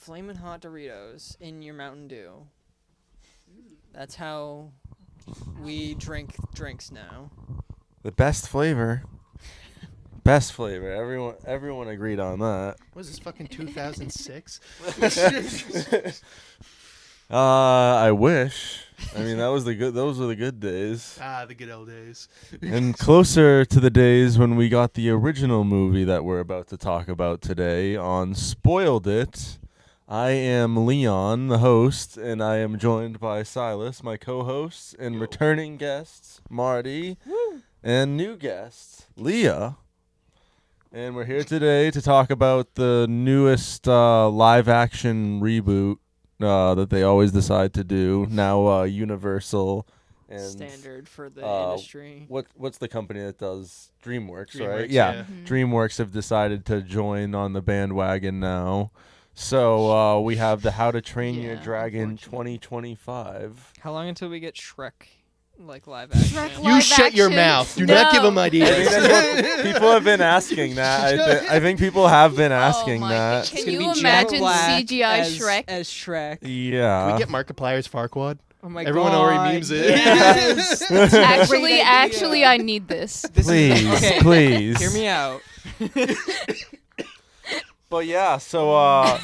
Flamin' Hot Doritos in your Mountain Dew. That's how we drink drinks now. The best flavor. Best flavor. Everyone agreed on that. What was this, fucking 2006? I wish. I mean, those were the good days. The good old days. And closer to the days when we got the original movie that we're about to talk about today on Spoiled It. I am Leon, the host, and I am joined by Silas, my co-host, and returning guests, Marty, and new guests, Leah. And we're here today to talk about the newest live-action reboot that they always decide to do. Now Universal and standard for the industry. What's the company that does DreamWorks, right? DreamWorks, Yeah. Mm-hmm. DreamWorks have decided to join on the bandwagon now. So we have the How to Train Your Dragon 2025. How long until we get Shrek? Like live action. You shut your mouth. Do not give them ideas. People have been asking that. I think people have been asking that. Can you imagine CGI Shrek? As Shrek. Yeah. Can we get Markiplier's Farquaad? Oh my Everyone God. already memes it. Yes. Actually, I need this. Please, please. Hear me out. But yeah, so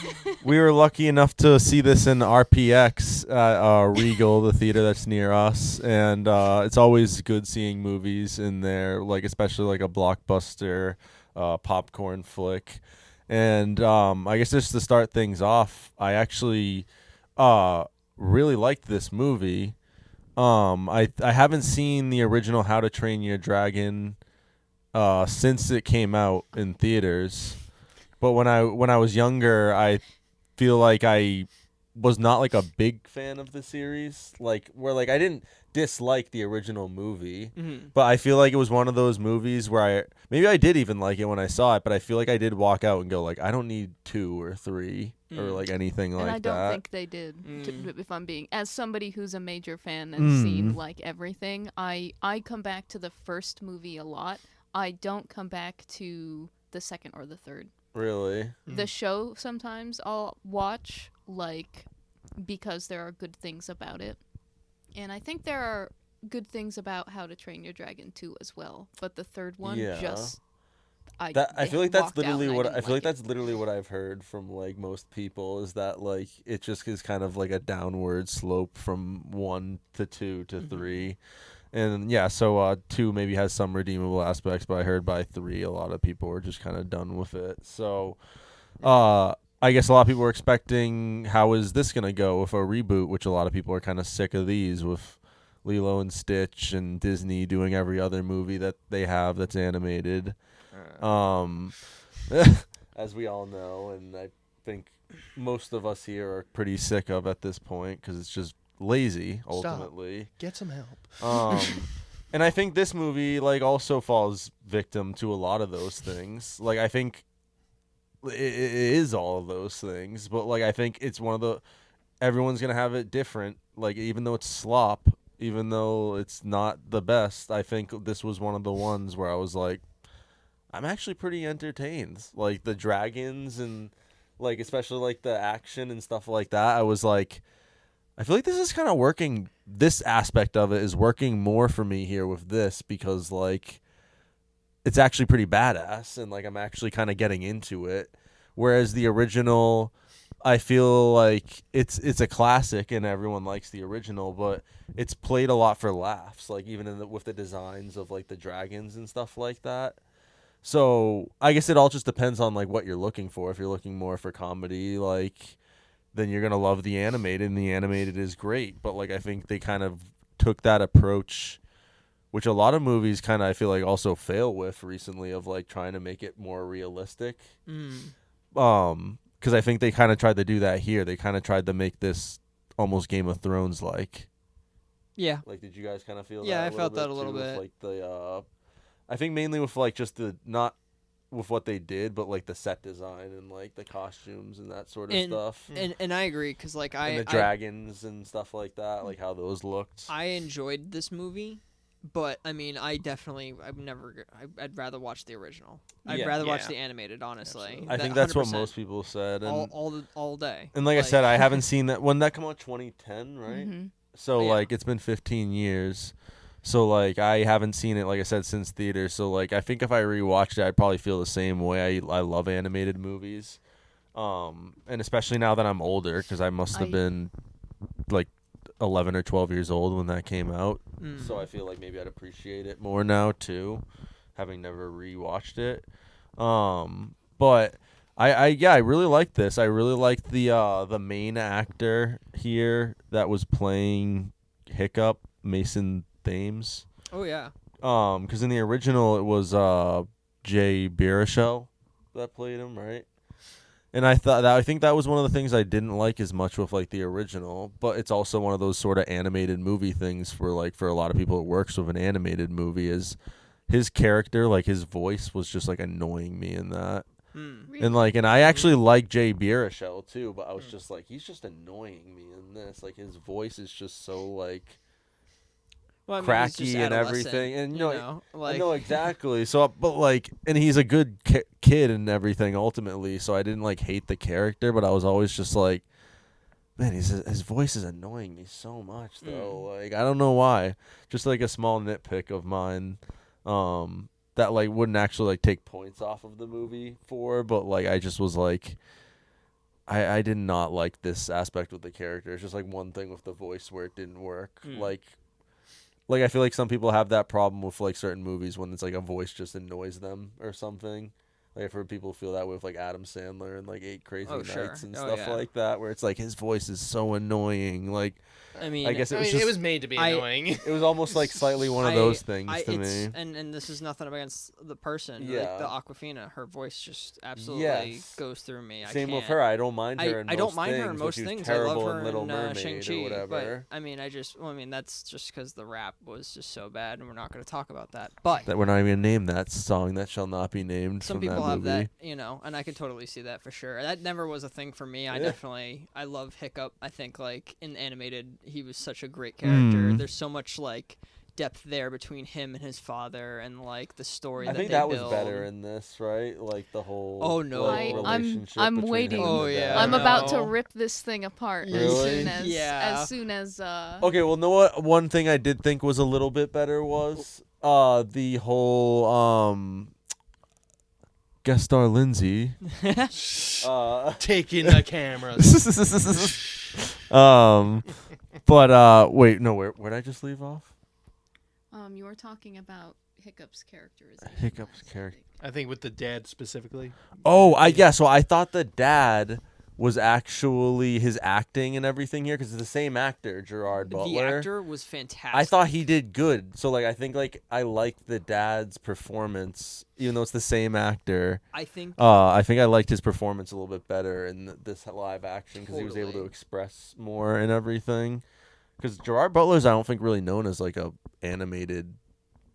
we were lucky enough to see this in RPX at Regal, the theater that's near us, and it's always good seeing movies in there, like especially like a blockbuster popcorn flick. And I guess just to start things off, I actually really liked this movie. I haven't seen the original How to Train Your Dragon since it came out in theaters. But when I was younger, I feel like I was not like a big fan of the series. Like I didn't dislike the original movie, but I feel like it was one of those movies where maybe I did even like it when I saw it, but I feel like I did walk out and go like, I don't need 2 or 3 or like anything like that. And I don't think they did. If I'm being, as somebody who's a major fan and seen like everything, I come back to the first movie a lot. I don't come back to the second or the third. Really? The show sometimes I'll watch, like, because there are good things about it. And I think there are good things about How to Train Your Dragon 2 as well. But the third one I feel like that's literally what I've heard from like most people is that like it just is kind of like a downward slope from 1 to 2 to 3. And yeah, so 2 maybe has some redeemable aspects, but I heard by 3 a lot of people were just kind of done with it. So I guess a lot of people were expecting how is this going to go with a reboot, which a lot of people are kind of sick of these with Lilo and Stitch and Disney doing every other movie that they have that's animated. As we all know, and I think most of us here are pretty sick of at this point because it's just lazy ultimately. Stop. Get some help. And I think this movie like also falls victim to a lot of those things. Like I think it is all of those things, but like I think it's one of the everyone's gonna have it different. Like even though it's slop, even though it's not the best, I think this was one of the ones where I was like, I'm actually pretty entertained. Like the dragons and like especially like the action and stuff like that. I was like, I feel like this is kind of working. This aspect of it is working more for me here with this because like it's actually pretty badass and like I'm actually kind of getting into it. Whereas the original, I feel like it's a classic and everyone likes the original, but it's played a lot for laughs. Like even with the designs of like the dragons and stuff like that. So I guess it all just depends on like what you're looking for. If you're looking more for comedy, like then you're going to love the animated, and the animated is great. But, like, I think they kind of took that approach, which a lot of movies kind of, I feel like, also fail with recently of, like, trying to make it more realistic. Because I think they kind of tried to do that here. They kind of tried to make this almost Game of Thrones-like. Yeah. Like, did you guys kind of feel that? Yeah, I felt that a little bit. bit. Like, the, I think mainly with, like, just the, not with what they did, but like the set design and like the costumes and that sort of stuff. And I agree because like and the dragons and stuff like that, like how those looked. I enjoyed this movie, But I mean, I'd rather watch the original. I'd Yeah. rather watch Yeah. the animated, honestly. I think that's what 100%. most people said. And all day. and like I said, I haven't seen that. When that come out, 2010, right? Mm-hmm. So Yeah. like it's been 15 years. So like I haven't seen it, like I said, since theater. So like I think if I rewatched it, I'd probably feel the same way. I love animated movies, and especially now that I'm older, because I must have been like 11 or 12 years old when that came out. So I feel like maybe I'd appreciate it more now too, having never rewatched it. But I really like this. I really like the main actor here that was playing Hiccup, Mason Thames. Oh yeah. Because in the original it was Jay Baruchel that played him, right? And I think that was one of the things I didn't like as much with like the original, but it's also one of those sort of animated movie things for a lot of people it works with an animated movie is his character, like his voice was just like annoying me in that. Really? And I actually like Jay Baruchel too, but I was just like, he's just annoying me in this. Like his voice is just so like Well, I mean, he's cracky just and adolescent, everything, and you know, like I know exactly. So, but like, and he's a good kid and everything ultimately. So I didn't like hate the character, but I was always just like, man, his voice is annoying me so much though. Like I don't know why. Just like a small nitpick of mine, that like wouldn't actually like take points off of the movie for, but like I just was like, I did not like this aspect with the character. It's just like one thing with the voice where it didn't work. Like I feel like some people have that problem with like certain movies when it's like a voice just annoys them or something. Like I've heard people feel that way with like Adam Sandler and like Eight Crazy Nights and stuff like that, where it's like his voice is so annoying. Like I mean, I guess I mean, it was made to be annoying. it was almost like slightly one of those things to me. And this is nothing against the person. Yeah. Like the Aquafina, her voice just absolutely goes through me. Same with her. I don't mind her in most I don't mind things, her in but most she was things. I terrible love her in Little in Mermaid Shang-Chi. or whatever. But I mean, that's just because the rap was just so bad, and we're not going to talk about that. But That we're not even gonna name that song that shall not be named. some from people that have movie. that, you know, and I can totally see that for sure. That never was a thing for me. I love Hiccup. I think like in animated, he was such a great character. There's so much like depth there between him and his father, and like the story. I that think they that build. was better in this, right? Like the whole. Oh, no. like, I'm relationship between waiting. him and Oh, the yeah. dad. I'm about to No. rip this thing apart Really? Yeah. as soon as Okay, well, know what? One thing I did think was a little bit better was the whole guest star Lindsay. Taking the cameras. But wait, no, where'd I just leave off? you were talking about Hiccup's characterization. Hiccup's last, I character. think. I think with the dad specifically. Oh, so I thought the dad was actually his acting and everything here because it's the same actor, Gerard The Butler. actor was fantastic. I thought he did good. So like I think like I liked the dad's performance, even though it's the same actor. I think I liked his performance a little bit better in this live action because he was able to Totally. express more and everything. Because Gerard Butler's, I don't think really known as like a animated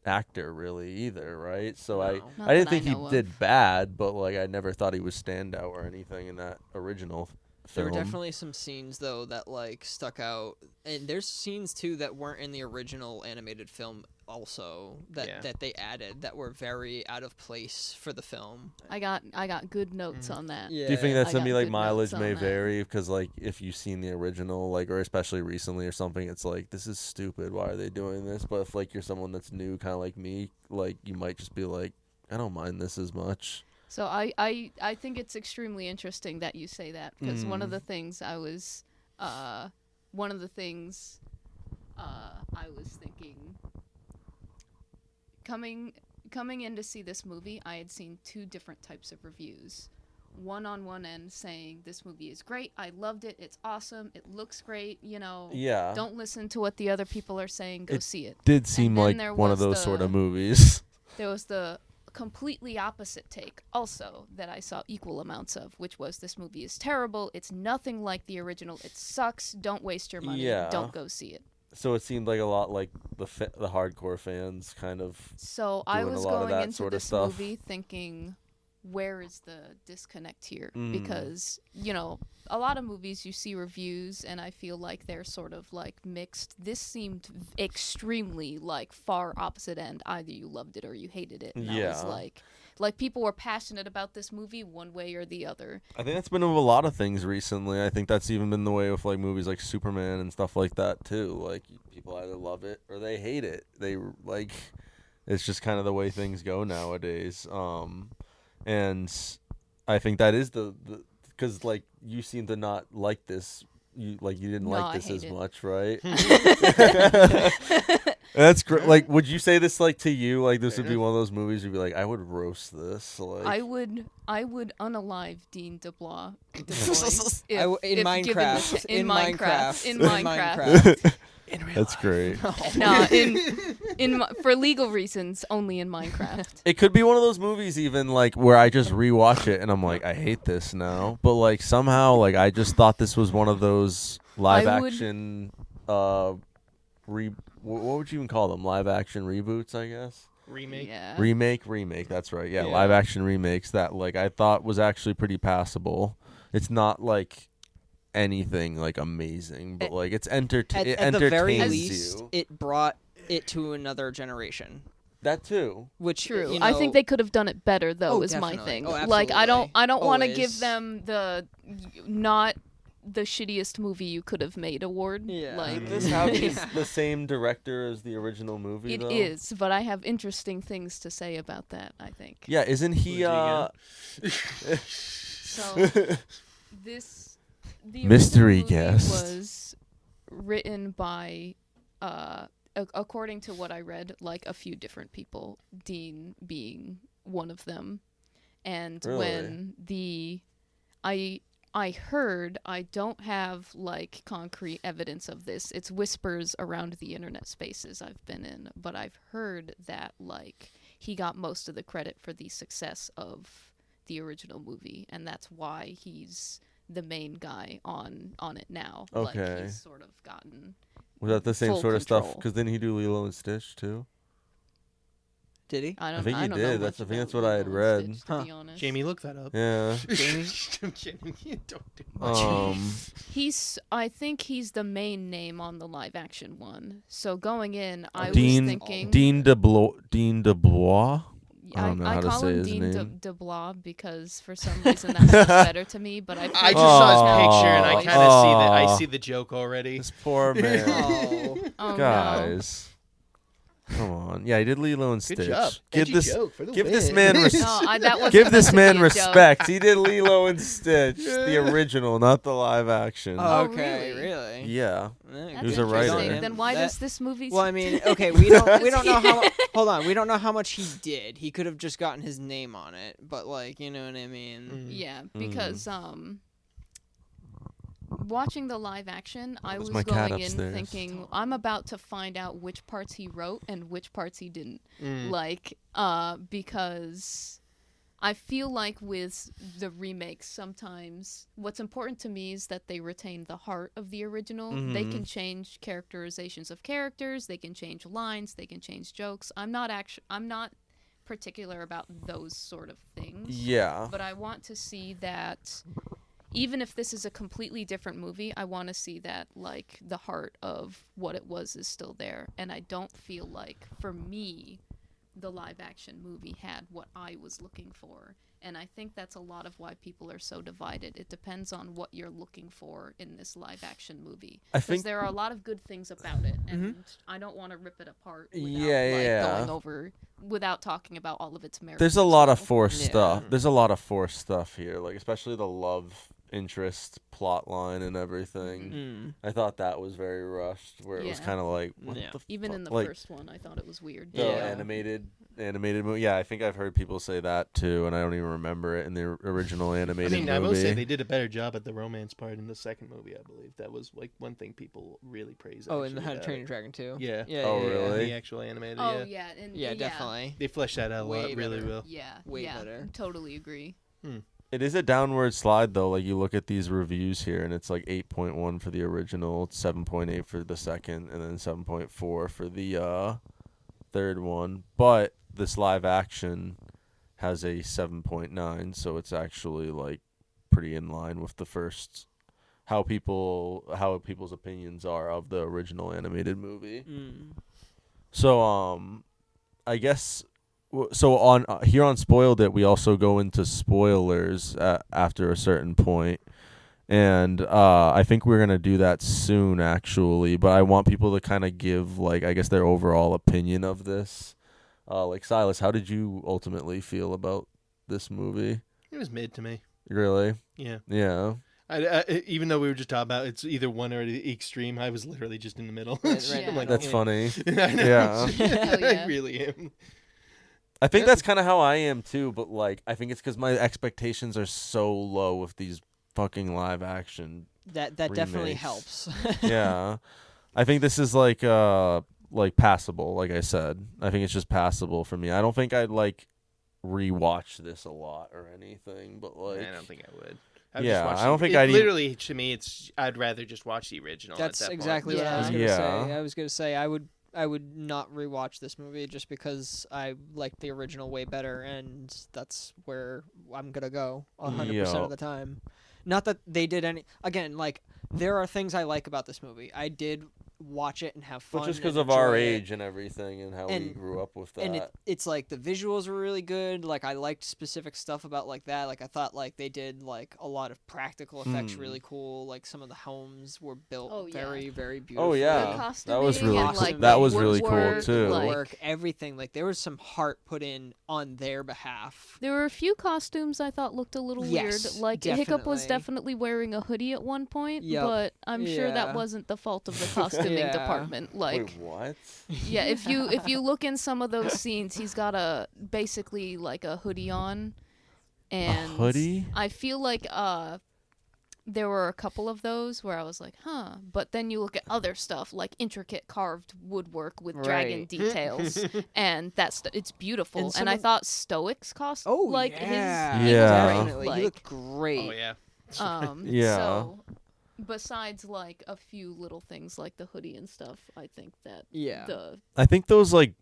actor really either, right? So No. I Not didn't that think I he know of. did bad, but like I never thought he was standout or anything in that original there film. were definitely some scenes though that like stuck out, and there's scenes too that weren't in the original animated film also that they added that were very out of place for the film. I got good notes on that. Yeah. Do you think that's I gonna got be like good mileage notes may on that. vary because like if you've seen the original like or especially recently or something, it's like this is stupid. Why are they doing this? But if like you're someone that's new, kind of like me, like you might just be like, I don't mind this as much. So I think it's extremely interesting that you say that because one of the things I was thinking coming in to see this movie, I had seen two different types of reviews. One on one end saying this movie is great, I loved it, it's awesome, it looks great, you know. Yeah. Don't listen to what the other people are saying, go see it. Did seem then like there one of was those sort of the- movies. There was the completely opposite take also that I saw equal amounts of, which was this movie is terrible, it's nothing like the original, it sucks, don't waste your money, Yeah. don't go see it. So it seemed like a lot like the hardcore fans kind of. So I Doing a was lot of going that into sort of this stuff. movie thinking, where is the disconnect here? Mm. Because, you know, a lot of movies you see reviews, and I feel like they're sort of like mixed. This seemed extremely like far opposite end. Either you loved it or you hated it. And I was like people were passionate about this movie one way or the other. I think that's been with a lot of things recently. I think that's even been the way with like movies like Superman and stuff like that too. Like people either love it or they hate it. They like it's just kind of the way things go nowadays. And I think that is the because like you seem to not like this. You didn't No, like I this hate as it. much, right? That's great. Like, would you say this like to you? Like, this would be one of those movies you'd be like, I would roast this. Like, I would unalive Dean DeBlois. In if Minecraft. given the In Minecraft. In In Minecraft. In real that's life. great. No, for legal reasons, only in Minecraft. It could be one of those movies even like where I just rewatch it and I'm like, I hate this now. But like somehow like I just thought this was one of those live action what would you even call them? Live action reboots, I guess. Remake. Yeah. Remake, that's right. Yeah, Yeah. live action remakes that like I thought was actually pretty passable. It's not like anything like amazing, but like it's it At the entertains very you. least, it brought it to another generation. That too. Which True. you I know, think they could have done it better though. Oh, is my definitely. thing. Oh, Like I don't want to Always. give them the not the shittiest movie you could have made award. Yeah. Like Did this have the same director as the original movie it though? is, but I have interesting things to say about that. I think. Yeah, isn't he So this the Mystery original movie guest. was written by according to what I read, like a few different people, Dean being one of them. And Really? when I heard, I don't have like concrete evidence of this. It's whispers around the internet spaces I've been in, but I've heard that like he got most of the credit for the success of the original movie, and that's why he's the main guy on it now. Okay. Like he's sort of gotten Was that the same full sort of stuff? control. Because didn't he do Lilo and Stitch too? Did he? I don't think he I don't did. know That's- much I think that's about what I had Lilo and read. Stitch, to be honest. Jamie, look that up. Yeah. I'm kidding. You don't do much. I think he's the main name on the live action one. So going in, I Dean was thinking Dean DeBlois. I don't know how to call say him his Dean name. DeBlois because for some reason that sounds better to me. But I just saw his picture and I kind of see the joke already. This poor man. oh, Guys. Come on. Yeah, he did Lilo and Good Stitch. job. Give Edgy this joke for the give this win. man No, that wasn't give this meant to man be a joke. respect. He did Lilo and Stitch, the original, not the live action. Oh, Oh, okay, really? Yeah. That's He was a writer. interesting. Then why That- does this movie? Well, I mean, okay, we don't know how. Hold on, we don't know how much he did. He could have just gotten his name on it, but like, you know what I mean. Yeah, because watching the live action, I was was my cat going in upstairs. thinking I'm about to find out which parts he wrote and which parts he didn't. Like, because I feel like with the remakes, sometimes what's important to me is that they retain the heart of the original. They can change characterizations of characters, they can change lines, they can change jokes. I'm not particular about those sort of things. Yeah. But I want to see that even if this is a completely different movie, I want to see that like the heart of what it was is still there. And I don't feel like, for me, the live action movie had what I was looking for. And I think that's a lot of why people are so divided. It depends on what you're looking for in this live action movie. I Because think there are a lot of good things about it, and I don't want to rip it apart without Yeah. going over, without talking about all of its merits. There's a as lot of well. forced Yeah. stuff. There's a lot of forced stuff here, like especially the love interest plot line and everything. Mm. I thought that was very rushed, where it was Yeah. kind of like, what Yeah. the Even fuck? in the like, first one, I thought it was weird. the Yeah. animated movie. Yeah, I think I've heard people say that too, and I don't even remember it in the original I animated mean, movie. I will say they did a better job at the romance part in the second movie, I believe. That was like one thing people really praised. Oh, and the actually, How to about Train it. Your Dragon too. Yeah. Yeah. Oh, yeah, yeah. really? The actual animated, Oh yeah. yeah, and Yeah, definitely. They fleshed that out a Way lot, really better. well. Yeah, Way yeah, better. totally agree. It is a downward slide though. Like you look at these reviews here, and it's like 8.1 for the original, 7.8 for the second, and then 7.4 for the third one. But this live action has a 7.9, so it's actually like pretty in line with the first how people's opinions are of the original animated movie. So I guess so on here on Spoiled It, we also go into spoilers after a certain point. And I think we're going to do that soon, actually. But I want people to kind of give, like, I guess their overall opinion of this. Like, Silas, how did you ultimately feel about this movie? It was mid to me. Really? Yeah. Yeah. I even though we were just talking about it's either one or the extreme, I was literally just in the middle. Yeah. Like, That's funny. I know. Yeah. Hell yeah. I really am. I think that's kind of how I am, too. But, like, I think it's because my expectations are so low with these fucking live action That definitely remakes. helps. Yeah. I think this is like passable, like I said. I think it's just passable for me. I don't think I'd like rewatch this a lot or anything, but like I don't think I would. I'd Yeah, just watch I don't think it, I'd literally to me it's I'd rather just watch the original. That's at that exactly point. what I was Yeah. gonna Yeah. say. I was gonna say I would not rewatch this movie just because I like the original way better, and that's where I'm gonna go 100% of the time. Not that they did any. Again, like there are things I like about this movie. I did watch it and have fun. But just because and of our enjoy it. age and everything and how we And- grew up with that. And it's like the visuals were really good. Like I liked specific stuff about like that. Like I thought like they did like a lot of practical effects really cool. Like some of the homes were built Oh, yeah. very, very beautiful. Oh yeah, The that was costuming really and, cool. like, That the was really cool woodwork, too. like- Work, everything. Like there was some heart put in on their behalf. There were a few costumes I thought looked a little Yes, weird. Like Hiccup was definitely. definitely wearing a hoodie at one point, Yep. but I'm sure Yeah. that wasn't the fault of the costuming Yeah. department. Like Wait, what? yeah, if you look in some of those scenes, he's got basically like a hoodie on, and hoodie? I feel like there were a couple of those where I was like, huh. But then you look at other stuff like intricate carved woodwork with dragon Right. details, and it's beautiful. And And, some I of- thought Stoic's costume, Oh like yeah, his, Yeah. definitely. Like, He looked great. Oh yeah. Yeah. So, besides like a few little things like the hoodie and stuff, I think that Yeah. the I think those like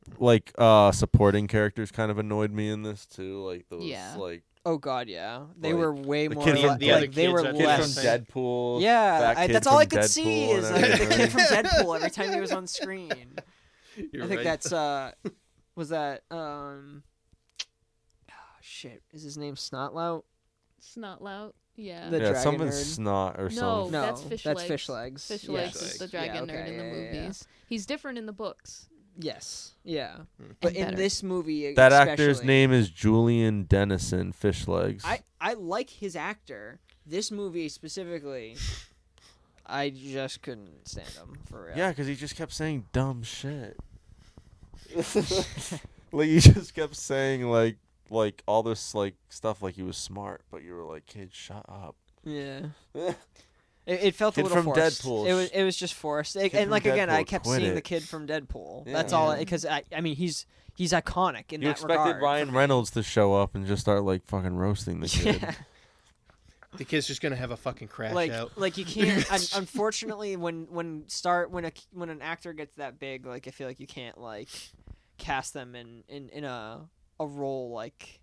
supporting characters kind of annoyed me in this too. Like those Yeah. like Oh god, yeah. They Like, were way the more. kid from- like, the other they were kids, I kid think, from less. Yes. Deadpool. Yeah, fat kid that's all I from could see Deadpool is and like, the kid everything. from Deadpool every time he was on screen. You're I think right. that's was that shit, is his name Snotlout? Snotlout. Yeah. The Yeah, dragon something nerd. snot or No, something. No, that's Fish that's Legs. Fish Legs. Fish Yes. Legs is the dragon Yeah, nerd in the okay, yeah. movies. He's different in the books. Yes. Yeah. Hmm. But And in better. this movie That actor's especially, name is Julian Dennison, Fish Legs. I like his actor. This movie specifically, I just couldn't stand him for real. Yeah, because he just kept saying dumb shit. Like he just kept saying like all this like stuff like he was smart, but you were like, kid, shut up. Yeah. It felt Kid a little from forced. Deadpool. It was just forced. Kid and from like again, I Deadpool, kept quit seeing it. the kid from Deadpool. Yeah. That's all Yeah. because I mean he's iconic in You that expected regard. Ryan Reynolds to show up and just start like fucking roasting the kid. Yeah. The kid's just gonna have a fucking crash Like out. like you can't. Unfortunately, when an actor gets that big, like I feel like you can't like cast them in a role like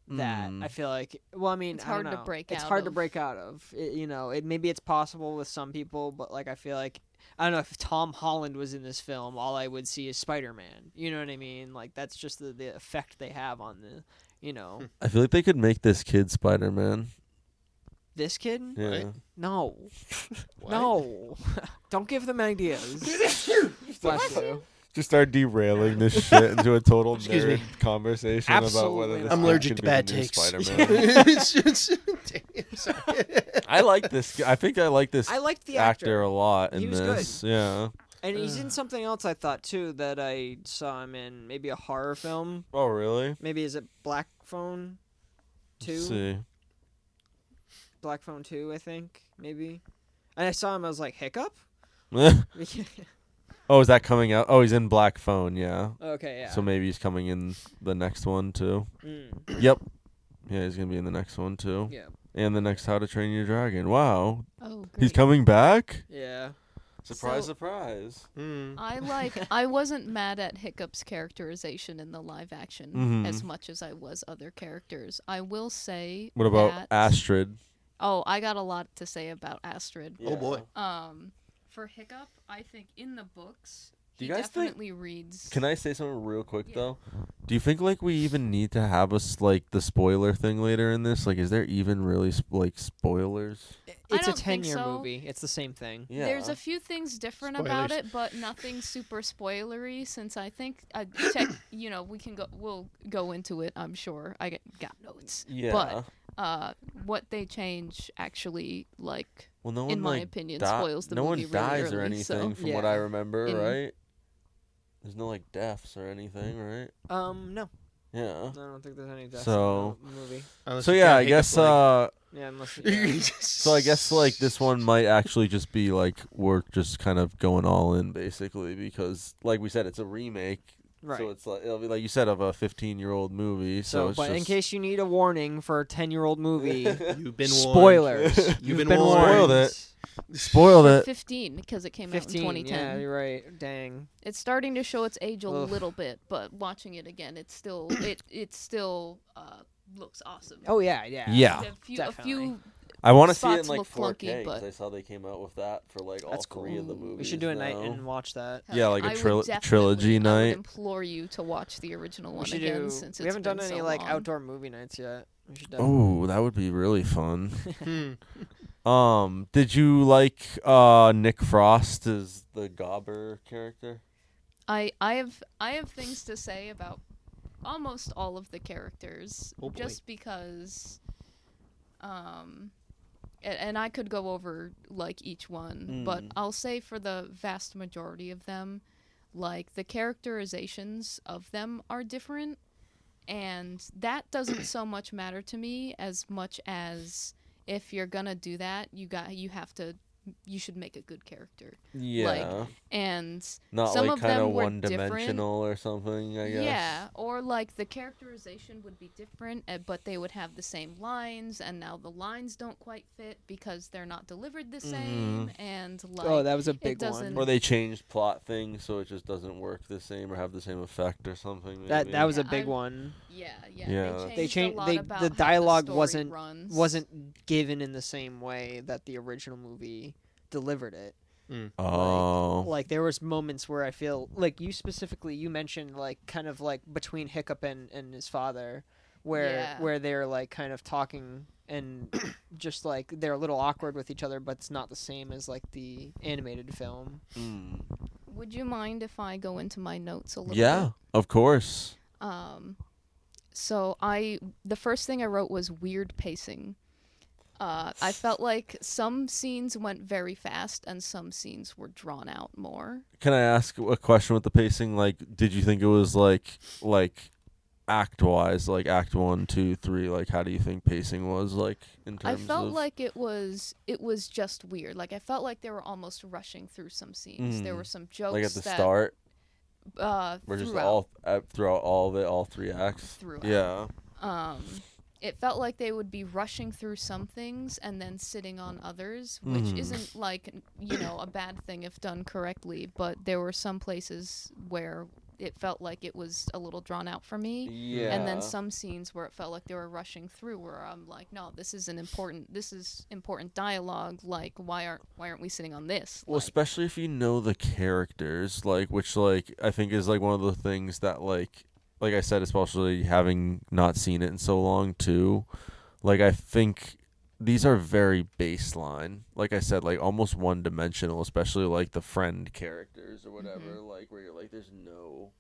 that. Mm. I feel like I mean It's I don't hard to know. break It's out hard to of. break out of. Maybe it's possible with some people, but like I feel like I don't know if Tom Holland was in this film, all I would see is Spider-Man. You know what I mean? Like that's just the effect they have on I feel like they could make this kid Spider-Man. this kid. Yeah. Right. No, What? no, don't give them ideas. Bless you. Just start derailing this shit into a total Excuse nerd me. conversation about whether Absolutely this not. I'm kid allergic can to be the bad new takes. Spider-Man. It's just- damn, sorry. I like this. I think I like this I liked the actor a lot in He was good. this. Yeah. And he's in something else I thought too that I saw him in, maybe a horror film. Oh, really? Maybe is it Black Phone 2? Let's see. Black Phone 2, I think, maybe. And I saw him, I was like, Hiccup? Oh, is that coming out? Oh, he's in Black Phone, yeah. Okay, yeah. So maybe he's coming in the next one too. Mm, Yep. Yeah, he's gonna be in the next one too. yeah. And the next How to Train Your Dragon. Wow. Oh, great. He's coming back? Yeah. Surprise, So- surprise. Mm. I wasn't mad at Hiccup's characterization in the live action Mhm. as much as I was other characters. I will say What about that Astrid? Oh, I got a lot to say about Astrid. Oh boy. For Hiccup, I think in the books, Do he you guys think- definitely reads. Can I say something real quick Yeah. though? Do you think like we even need to have us like the spoiler thing later in this? Like, is there even really like spoilers? I It's a don't think 10-year so. movie. It's the same thing. Yeah. There's a few things different about Spoilers. it, but nothing super spoilery. Since I think we'll go into it. I'm sure. I got notes. Yeah. But what they change actually, like, well, no one in my like opinion, di- spoils the no movie one dies really or early, anything so- from what I Yeah. remember, In- right? There's no like deaths or anything, right? No. Yeah. I don't think there's any deaths So- in the movie. Unless So you yeah, count I guess Hiccup, Yeah, unless so I guess like this one might actually just be like we're just kind of going all in basically because like we said it's a remake. right. So it's like it'll be like you said of a 15-year-old movie. So it's but just in case you need a warning for a 10-year-old movie, you've been spoilers. warned. You've been Spoiled warned. it. Spoiled For it. 15 because it came out in 15. 2010. Yeah, you're right. Dang. It's starting to show its age a Ugh. little bit, but watching it again, it's still it still looks awesome. Oh yeah, yeah. Yeah. A few I want to see it in spots like look 4K clunky, because but- I saw they came out with that for like all That's three of the cool. movies. We should do a night now. and watch that. Yeah, like a I would trilogy definitely- I night. would implore you to watch the original We one should again do. since We it's haven't done been any so like long. outdoor movie nights yet. We should. Oh, that would be really fun. Hmm. Did you like Nick Frost as the Gobber character? I have things to say about almost all of the characters, Oh boy. just because, and I could go over like each one, but Mm. I'll say for the vast majority of them, like the characterizations of them are different, and that doesn't so much matter to me as much as if you're gonna do that, you should make a good character. Yeah, And not some like of kind them of were one-dimensional or something. I guess. yeah, or like the characterization would be different, but they would have the same lines, and now the lines don't quite fit because they're not delivered the same, and like Oh, that was a big doesn't- one. Or they changed plot things so it just doesn't work the same or have the same effect or something. That maybe. was a Yeah, big I- one. yeah. Yeah. They They changed. changed a lot about The how dialogue story runs. wasn't given in the same way that the original movie delivered it. Oh. Like there was moments where I feel like you mentioned like kind of like between Hiccup and his father, Yeah. where they're like kind of talking and just like they're a little awkward with each other, but it's not the same as like the animated film. Mm. Would you mind if I go into my notes a little Yeah, of course. bit? So the first thing I wrote was weird pacing. I felt like some scenes went very fast and some scenes were drawn out more. Can I ask a question with the pacing? Like, did you think it was like act wise, like act 1, 2, 3? Like, how do you think pacing was like in I terms felt of? like it was just weird. Like I felt like they were almost rushing through some scenes. There were some jokes like at the that, start, throughout. or just throughout all of it, all 3 acts. Throughout. Yeah. It felt like they would be rushing through some things and then sitting on others, which isn't like, a bad thing if done correctly, but there were some places where it felt like it was a little drawn out for me. Yeah. And then some scenes where it felt like they were rushing through where I'm like, no, this is important dialogue, like why aren't we sitting on this? Well, especially if you know the characters, like which like I think is like one of the things that like I said, especially having not seen it in so long too, like I think these are very baseline. Like I said, like almost one-dimensional, especially like the friend characters or whatever. Like where you're like, there's no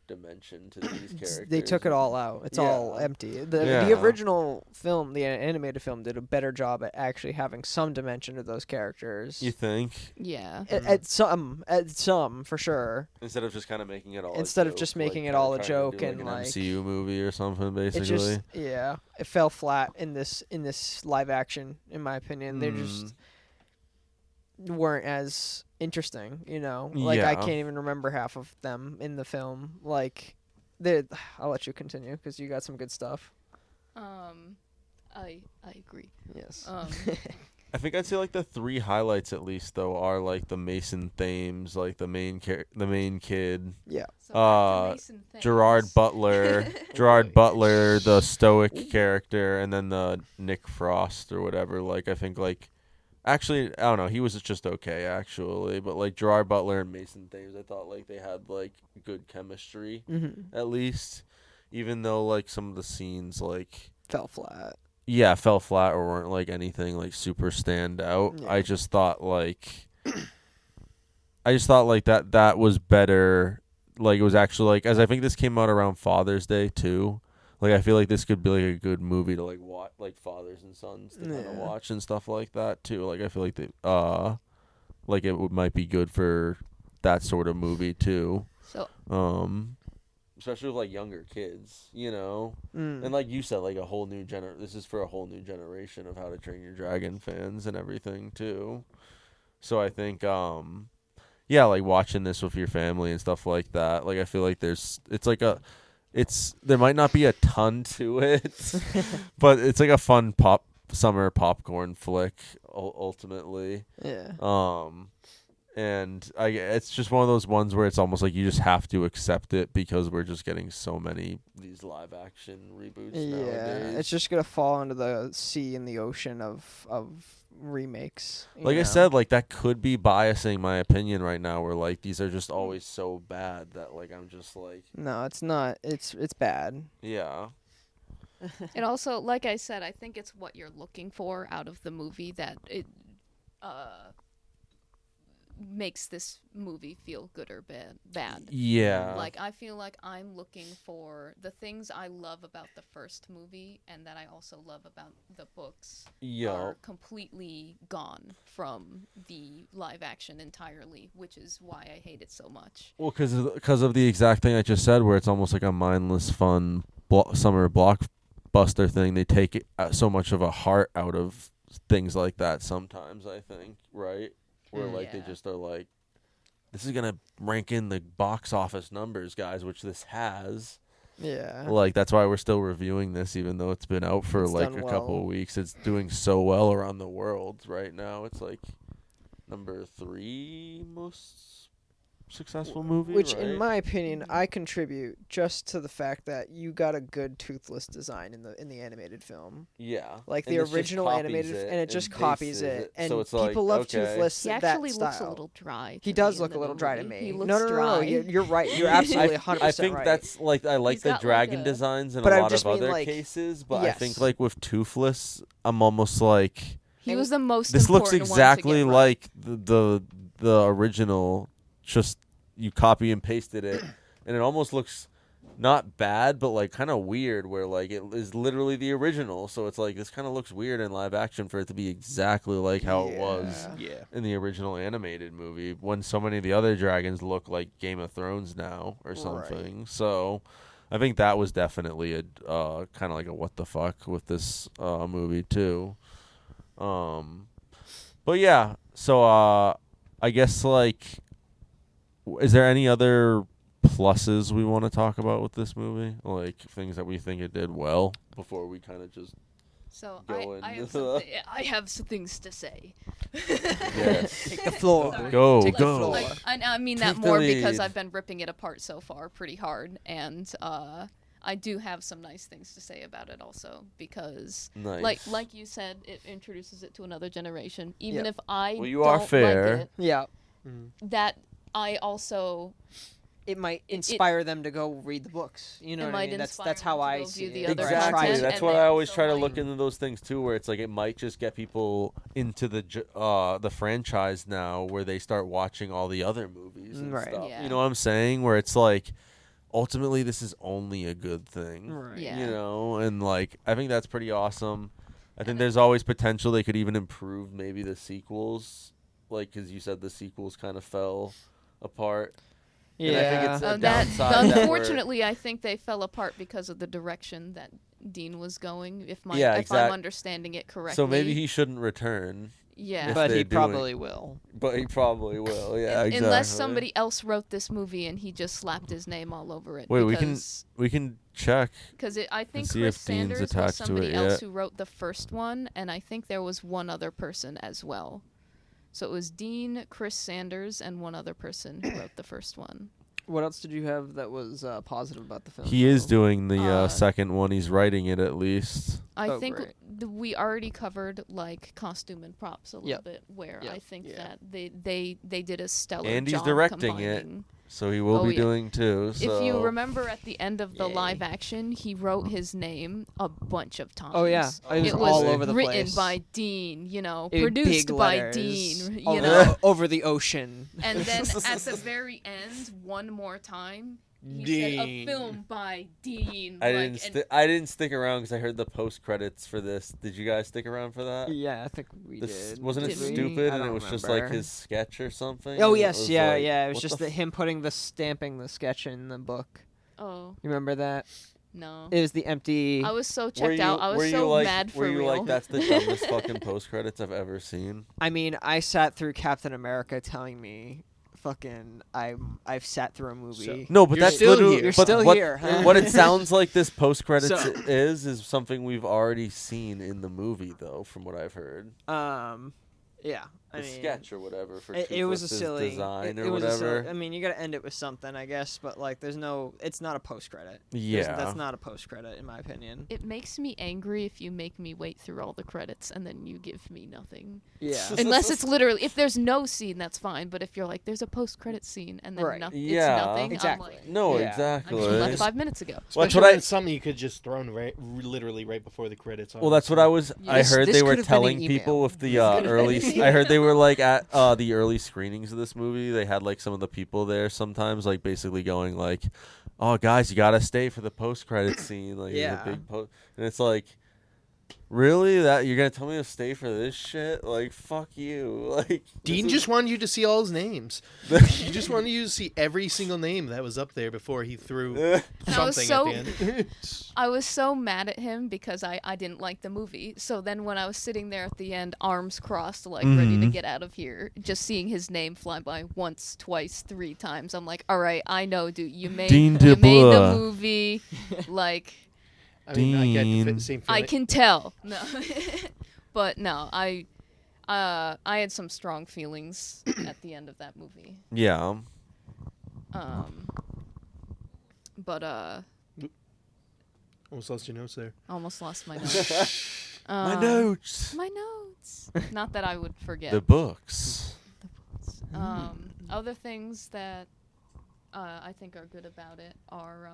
dimension to these characters. They took it all out. It's all Yeah. empty. The Yeah. original film, the animated film, did a better job at actually having some dimension to those characters. You think Yeah. At some for sure. instead of just kind of making it all Instead a of joke, just like, making it kinda all a trying to joke do, and, an like, MCU movie or something, It basically. just it fell flat in this live action, in my opinion. They just weren't as interesting, Like I Yeah. can't even remember half of them in the film. Like, I'll let you continue because you got some good stuff. I agree. Yes. I think I'd say like the 3 highlights at least though are like the Mason Thames, like the main kid, Yeah. So after Mason Gerard Thames- Butler, Gerard Butler, the stoic character, and then the Nick Frost or whatever. Like I think like, actually I don't know, he was just okay actually, but like Gerard Butler and Mason Thames, I thought like they had like good chemistry at least, even though like some of the scenes like Fell flat. fell flat or weren't like anything like super stand out. Yeah. I just thought like that was better. Like it was actually like, as I think this came out around Father's Day too. Like I feel like this could be like a good movie to like watch, like fathers and sons to kind of Yeah. watch and stuff like that too. Like I feel like like it might be good for that sort of movie too. So Especially with like younger kids, you know. Mm. And like you said, like a whole new this is for a whole new generation of How to Train Your Dragon fans and everything too. So I think like watching this with your family and stuff like that, like I feel like there might not be a ton to it, but it's like a fun summer popcorn flick ultimately. Yeah. And it's just one of those ones where it's almost like you just have to accept it because we're just getting so many these live action reboots nowadays. Yeah. It's just gonna fall into the sea and the ocean of remakes. you Like I know? said, like that could be biasing my opinion right now, where like these are just always so bad that like I'm just like, No, it's not. It's bad. yeah. it also, like I said, I think it's what you're looking for out of the movie that it makes this movie feel good or bad. Yeah. Like, I feel like I'm looking for the things I love about the first movie and that I also love about the books are completely gone from the live action entirely, which is why I hate it so much. Well, because of the exact thing I just said, where it's almost like a mindless, fun summer blockbuster thing. They take so much of a heart out of things like that sometimes, I think, right? Where like they Yeah. just are like, this is gonna rank in the box office numbers, guys, which this has. Yeah. Like that's why we're still reviewing this, even though it's been out for It's like done a couple well. of weeks. It's doing so well around the world right now. It's like number 3 most successful movie, Which, right? in my opinion, I contribute just to the fact that you got a good Toothless design in the animated film. Yeah, Like And the this just original copies animated, it and it just bases copies it. And so it's people like, love okay. Toothless. He that actually style. looks a little dry. He to does me look in a little the dry to movie. me. He looks No, dry. you're right. You're absolutely 100% I think right. that's like I like He's the got, like, dragon a- designs in But a I lot just of mean, other like, cases, but I think yes. like with Toothless, I'm almost like He was the most this looks important one to exactly get right. like the original. Just you copy and pasted it, and it almost looks not bad, but like kind of weird. Where like it is literally the original, so it's like this kind of looks weird in live action for it to be exactly like how it was Yeah. in the original animated movie, when so many of the other dragons look like Game of Thrones now or something. So I think that was definitely a kind of like a what the fuck with this movie too. But yeah, so I guess like, is there any other pluses we want to talk about with this movie, like things that we think it did well before we kind of just So go I have some things to say. yes. Take the floor. Sorry. Go, Take the go. floor. Like, I mean that Take the more because lead. I've been ripping it apart so far pretty hard, and I do have some nice things to say about it also, because Nice. like you said, it introduces it to another generation. Even Yep. if I Well, you are don't fair. like it, Yeah. that I also It might inspire them to go read the books. You know It what I might mean? That's inspire how them to I go see view the it. other Or I try Exactly. content, to. That's and why then I always also try to might- look into those things too, where it's like it might just get people into the franchise now, where they start watching all the other movies and Right. stuff. Yeah. You know what I'm saying? Where it's like, ultimately, this is only a good thing. Right. Yeah. You know, and like I think that's pretty awesome. I think And there's always potential they could even improve maybe the sequels, like because you said the sequels kind of fell apart. Yeah. And I think it's a that downside that we're- unfortunately, I think they fell apart because of the direction that Dean was going. If Yeah, I'm understanding it correctly. So maybe he shouldn't return. Yeah. If But they're he doing- probably will. But he probably will. Yeah, exactly. Unless somebody else wrote this movie and he just slapped his name all over it. Wait, because, we can check. Because I think see Chris if Dean's Sanders was attached to somebody it else yet. who wrote the first one, and I think there was one other person as well. So it was Dean, Chris Sanders, and one other person who wrote the first one. What else did you have that was positive about the film? He is doing the Uh, second one. He's writing it at least. I Oh, think great. we already covered like costume and props a little Yep. bit, where Yep. I think Yeah. that they did a stellar And he's job directing it. combining. So he will Oh, be yeah. doing too. So If you remember at the end of the Yay. live action, he wrote his name a bunch of times. Oh yeah, it was It all was over the written place. by Dean, you know, In produced big by letters, Dean, you over, know. over the ocean. And then at the very end, one more time, he said a Dean. film by Dean. I like, didn't. and I didn't stick around because I heard the post credits for this. Did you guys stick around for that? Yeah, I think we This, did. wasn't it Did we? stupid? I And it don't was just like remember. his sketch or something. Oh and it yes, was yeah, like, yeah. It was what just the him putting the stamping the sketch in the book. oh You remember that? no, It was the empty. I was so Were checked out. I were was you so like, mad for Were you real. like, that's the dumbest fucking post credits I've ever seen? I mean, I sat through Captain America telling me, fucking, I've sat through a movie. No, but You're that's still literally. here. You're but still what, here, huh? What it sounds like this post credits So- is something we've already seen in the movie, though, from what I've heard. Yeah. I The mean, sketch or whatever for It was a Toothless's silly design it or was a silly- whatever. I mean, you gotta end it with something, I guess. But like, there's no. It's not a post credit. Yeah. That's not a post credit, in my opinion. It makes me angry if you make me wait through all the credits and then you give me nothing. Yeah. Unless it's literally, if there's no scene, that's fine. But if you're like, there's a post-credit scene and then Right. it's Yeah. nothing, Exactly. I'm like, No, Yeah. I exactly. just left 5 minutes ago. Well, that's Especially what when I- it's something you could just throw literally right before the credits. Well, that's what I was. I This- heard this they were could have been an telling email. people with the This could have been early. an I heard they were like at the early screenings of this movie. They had like some of the people there sometimes, like basically going like, "Oh, guys, you gotta stay for the post credit scene." Like, Yeah. the big and it's like, really, that you're gonna tell me to stay for this shit? Like, fuck you. Like, Dean this just wanted you to see all his names. He just wanted you to see every single name that was up there before he threw is- I was something at the end. I was so mad at him because I didn't like the movie. So then when I was sitting there at the end, arms crossed, like ready to Mhm. get out of here, just seeing his name fly by once, twice, 3 times, I'm like, all right, I know, dude, you made Dean you made the DeBoer. movie, like. I mean, I get the Dean. same I feeling. can tell. No, but no, I had some strong feelings at the end of that movie. yeah. But Almost lost your notes there. almost lost my notes. My notes. My notes. Not that I would forget. The books. Other things that I think are good about it are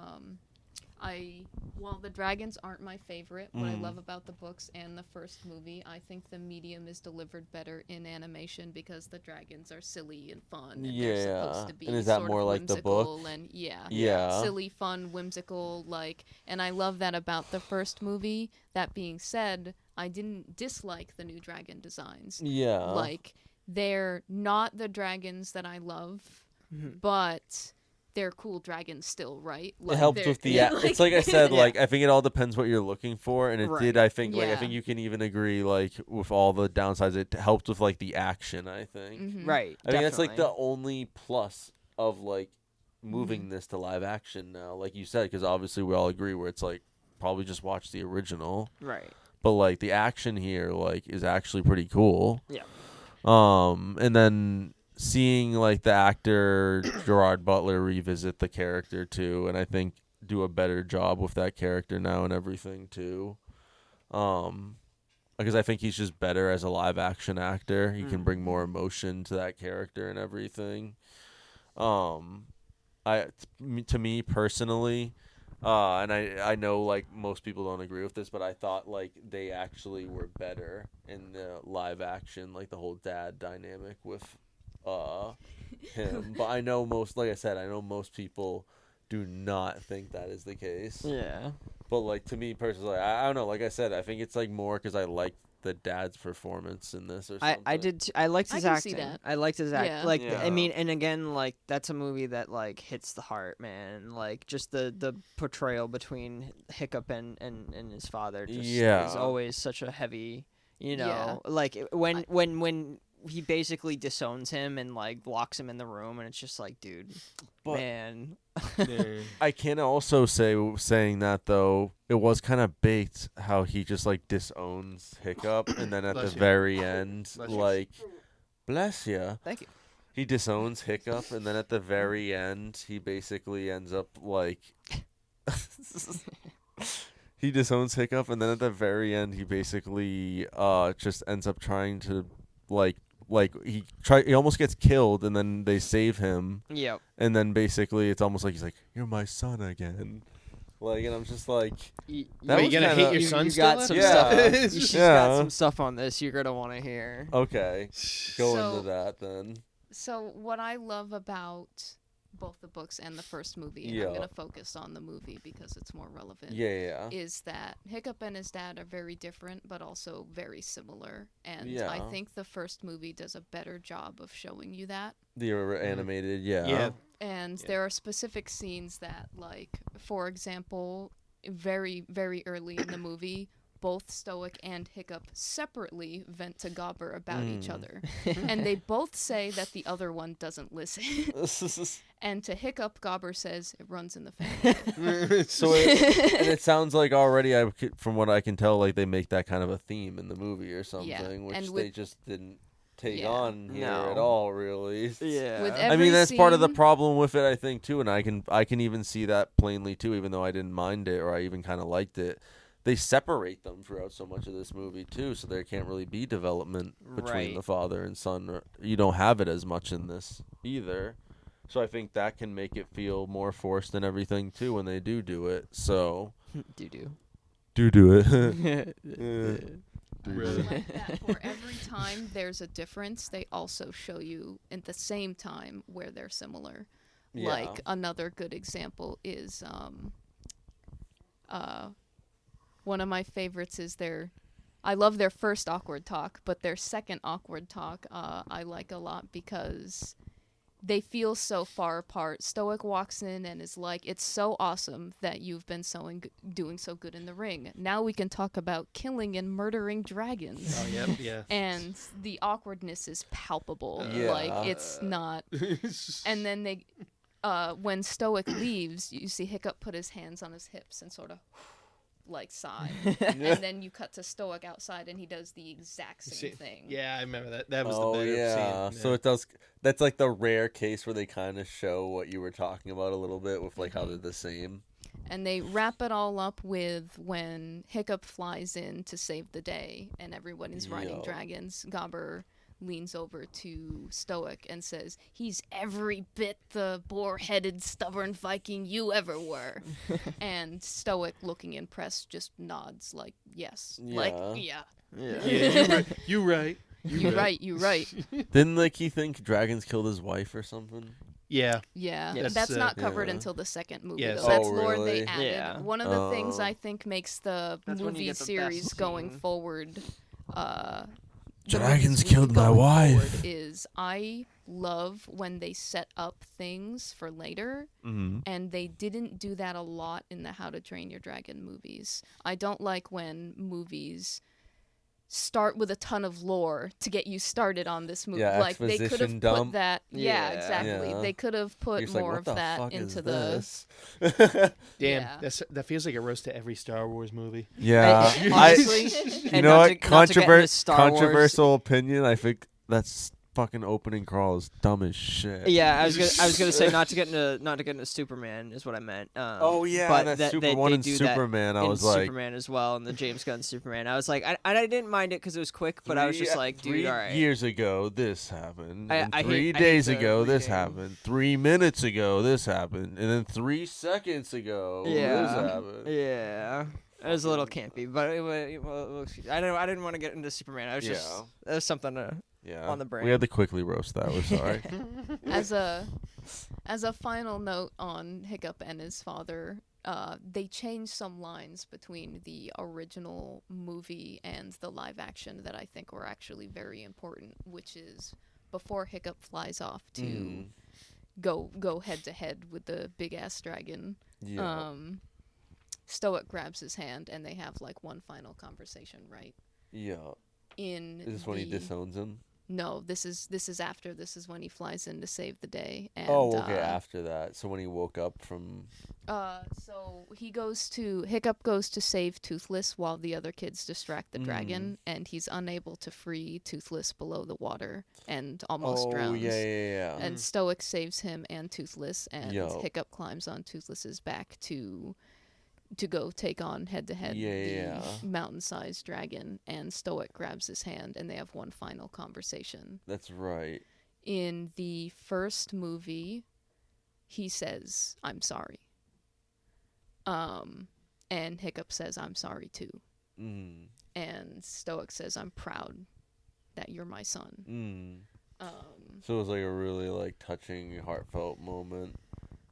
while the dragons aren't my favorite, what I love about the books and the first movie, I think the medium is delivered better in animation because the dragons are silly and fun. And they're supposed Yeah. to be And is that sort more of like the book? whimsical And Yeah. silly, fun, whimsical, like, and I love that about the first movie. That being said, I didn't dislike the new dragon designs. Yeah. Like, they're not the dragons that I love, Mhm. but they're cool dragons still, right? Like, It helps they're- with the. It's like I said. Like I think it all depends what you're looking for, and it Right. did. I think. Like I Yeah. think you can even agree. Like with all the downsides, it helped with like the action. I think. Mhm. Right. I think that's like the definitely. only plus of like moving this to live action now. Like you said, because obviously we all agree where it's like probably just watch the original, Right. but like the action here like is actually pretty cool. Yeah. And then seeing like the actor Gerard Butler revisit the character too, and I think do a better job with that character now and everything too. Because I think he's just better as a live action actor. He can bring more emotion to that character and everything. To me personally, and I know like most people don't agree with this, but I thought like they actually were better in the live action, like the whole dad dynamic with him. But I know like I said, I know most people do not think that is the case. Yeah. But like to me personally, I don't know. Like I said, I think it's like more because I like the dad's performance in this or something. I did. I liked I his can see acting. that. I liked his act. Yeah. Like Yeah. I mean, and again, like that's a movie that like hits the heart, man. Like just the portrayal between Hiccup and his father. Just Yeah. is always such a heavy. You know, like when he basically disowns him and like locks him in the room, and it's just like, dude, But- man. I can also saying that though, it was kind of baked how he just like disowns Hiccup, and then at Bless the you. very end, Bless you. like, bless ya. Thank you. He disowns Hiccup, and then at the very end, he basically ends up like. He disowns Hiccup, and then at the very end, he basically just ends up trying to like he almost gets killed, and then they save him, Yep. and then basically it's almost like he's like, "You're my son again," like, and I'm just like, that Wait, was you gonna kinda- hate your son you still? got some Yeah. stuff. It's She's just- got some stuff on this you're gonna want to hear. Okay, go So- into that then. So what I love about both the books and the first movie, and I'm Yeah. going to focus on the movie because it's more relevant, Yeah. is that Hiccup and his dad are very different but also very similar. And Yeah. I think the first movie does a better job of showing you that. The animated, yeah. Yeah. And Yeah. there are specific scenes that, like, for example, very, very early in the movie, both Stoic and Hiccup separately vent to Gobber about each other. And they both say that the other one doesn't listen. And to Hiccup, Gobber says it runs in the family. So it sounds like already, from what I can tell, like they make that kind of a theme in the movie or something, which and they with- just didn't take Yeah. on here at No. all, really. Yeah. With I mean, every that's part of the scene- problem with it, I think, too, and I can even see that plainly too, even though I didn't mind it or I even kind of liked it. They separate them throughout so much of this movie too, so there can't really be development between Right. the father and son. You don't have it as much in this either, so I think that can make it feel more forced and everything too when they do it. So do. do it. I like that for every time there's a difference, they also show you at the same time where they're similar. Yeah. Like another good example is one of my favorites is I love their first awkward talk, but their second awkward talk I like a lot because they feel so far apart. Stoic walks in and is like, "It's so awesome that you've been doing so good in the ring. Now we can talk about killing and murdering dragons." Oh, yep, yeah. And the awkwardness is palpable. Yeah. Like, it's not. And then they, when Stoic leaves, you see Hiccup put his hands on his hips and sort of, like, sigh. And then you cut to Stoic outside, and he does the exact same thing. Yeah, I remember that. That was Oh the better yeah. scene. So it does. That's like the rare case where they kind of show what you were talking about a little bit with like how they're the same. And they wrap it all up with when Hiccup flies in to save the day, and everyone is riding Yo. dragons. Gobber leans over to Stoic and says, "He's every bit the boar-headed, stubborn Viking you ever were." And Stoic, looking impressed, just nods like, "Yes." Like, Yeah. yeah. Yeah, you right. You right. Didn't like he think dragons killed his wife or something? Yeah. Yeah, Yes. that's not covered Yeah. until the second movie. Yes. Though. That's Oh, lore really? they added. Yeah. One of the things Oh. I think makes the That's when you movie get the series best going scene. forward. The Dragons movies killed my going wife. forward Is I love when they set up things for later, Mm-hmm. and they didn't do that a lot in the How to Train Your Dragon movies. I don't like when movies start with a ton of lore to get you started on this movie. Yeah, Like they could have exposition put dump. that. Yeah, Yeah. exactly. Yeah. They could have put You're just like, more what of the that fuck into is the. this? Damn, Yeah. that feels like a roast to every Star Wars movie. Yeah, Honestly, you and know not what? to- not to get into Star Wars- Controversial opinion. I think that's fucking opening crawl is dumb as shit. Yeah, I was gonna say not to get into Superman is what I meant. Oh yeah, but that that Super they one in do that Superman. I in was like, Superman as well, and the James Gunn Superman. I was like, I didn't mind it because it was quick, but I was just like, dude, 3 all right. years ago this happened. I and hate- 3 I hate days the ago this reading. happened. 3 minutes ago this happened, and then 3 seconds ago this Yeah, happened. yeah. It was a little campy, but I didn't want to get into Superman. I was just Yeah. that was something to. Yeah, On the brain. we had to quickly roast that. We're sorry. As a final note on Hiccup and his father, they changed some lines between the original movie and the live action that I think were actually very important, which is before Hiccup flies off to Mm. go head to head with the big ass dragon. Yeah, Stoic grabs his hand and they have like one final conversation, right? yeah. In Is this when he disowns him? No, this is after. This is when he flies in to save the day. And, okay, after that. So when he woke up from... So Hiccup goes to save Toothless while the other kids distract the dragon, and he's unable to free Toothless below the water and almost drowns. Yeah. And Stoic saves him and Toothless, and Yo. Hiccup climbs on Toothless's back to go take on head-to-head the mountain-sized dragon, and Stoic grabs his hand, and they have one final conversation. That's right. In the first movie, he says, "I'm sorry." And Hiccup says, "I'm sorry too." And Stoic says, "I'm proud that you're my son." So it was like a really like touching, heartfelt moment.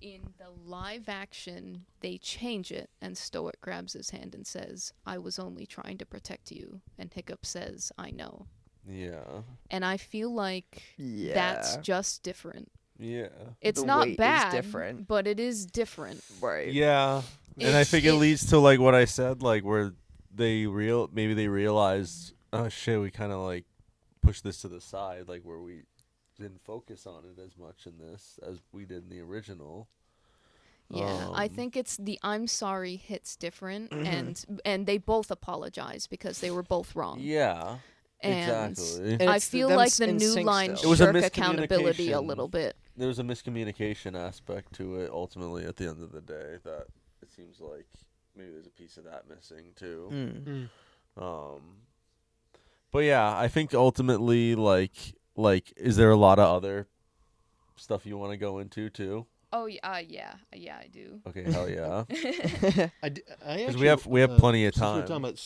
In the live action, they change it, and Stoic grabs his hand and says, "I was only trying to protect you." And Hiccup says, "I know." Yeah. And I feel like that's just different. Yeah. It's The not weight is bad, different. but it is different. Right. Yeah. And I think it leads to like what I said, like where maybe they realized, oh shit, we kind of like pushed this to the side, like where we didn't focus on it as much in this as we did in the original. Yeah, I think it's the "I'm sorry" hits different, and they both apologize because they were both wrong. Yeah. And Exactly. And I it's feel them like the in new sync line still. It was a shirk accountability a miscommunication. little bit. There was a miscommunication aspect to it ultimately at the end of the day that it seems like maybe there's a piece of that missing too. But yeah, I think ultimately like is there a lot of other stuff you want to go into too? Oh yeah, I do. Okay, hell yeah. Because we have plenty of Since time. we're talking about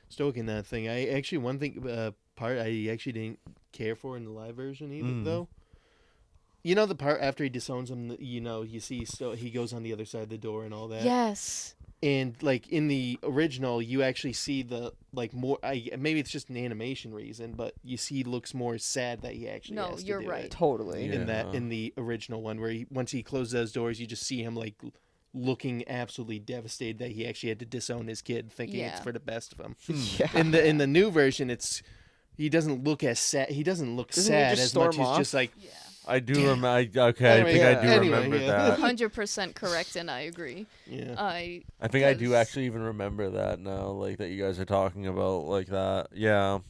Stoic and that thing, I actually one thing part I actually didn't care for in the live version either though. You know the part after he disowns him, you see he goes on the other side of the door and all that. Yes. And like in the original, you actually see the like more. Maybe it's just an animation reason, but you see he looks more sad that he actually. No, has to you're do right. it. Totally. Yeah. In the original one, where once he closes those doors, you just see him like looking absolutely devastated that he actually had to disown his kid, thinking it's for the best of him. Yeah. In the new version, he doesn't look as sad. He doesn't look Doesn't he sad just as much. storm He's off? just like. Yeah. I do remember. I Anyway, think I do anyway, remember yeah. that. 100% correct, and I agree. Yeah. I think I do 'cause- actually even remember that now, like that you guys are talking about like that. Yeah.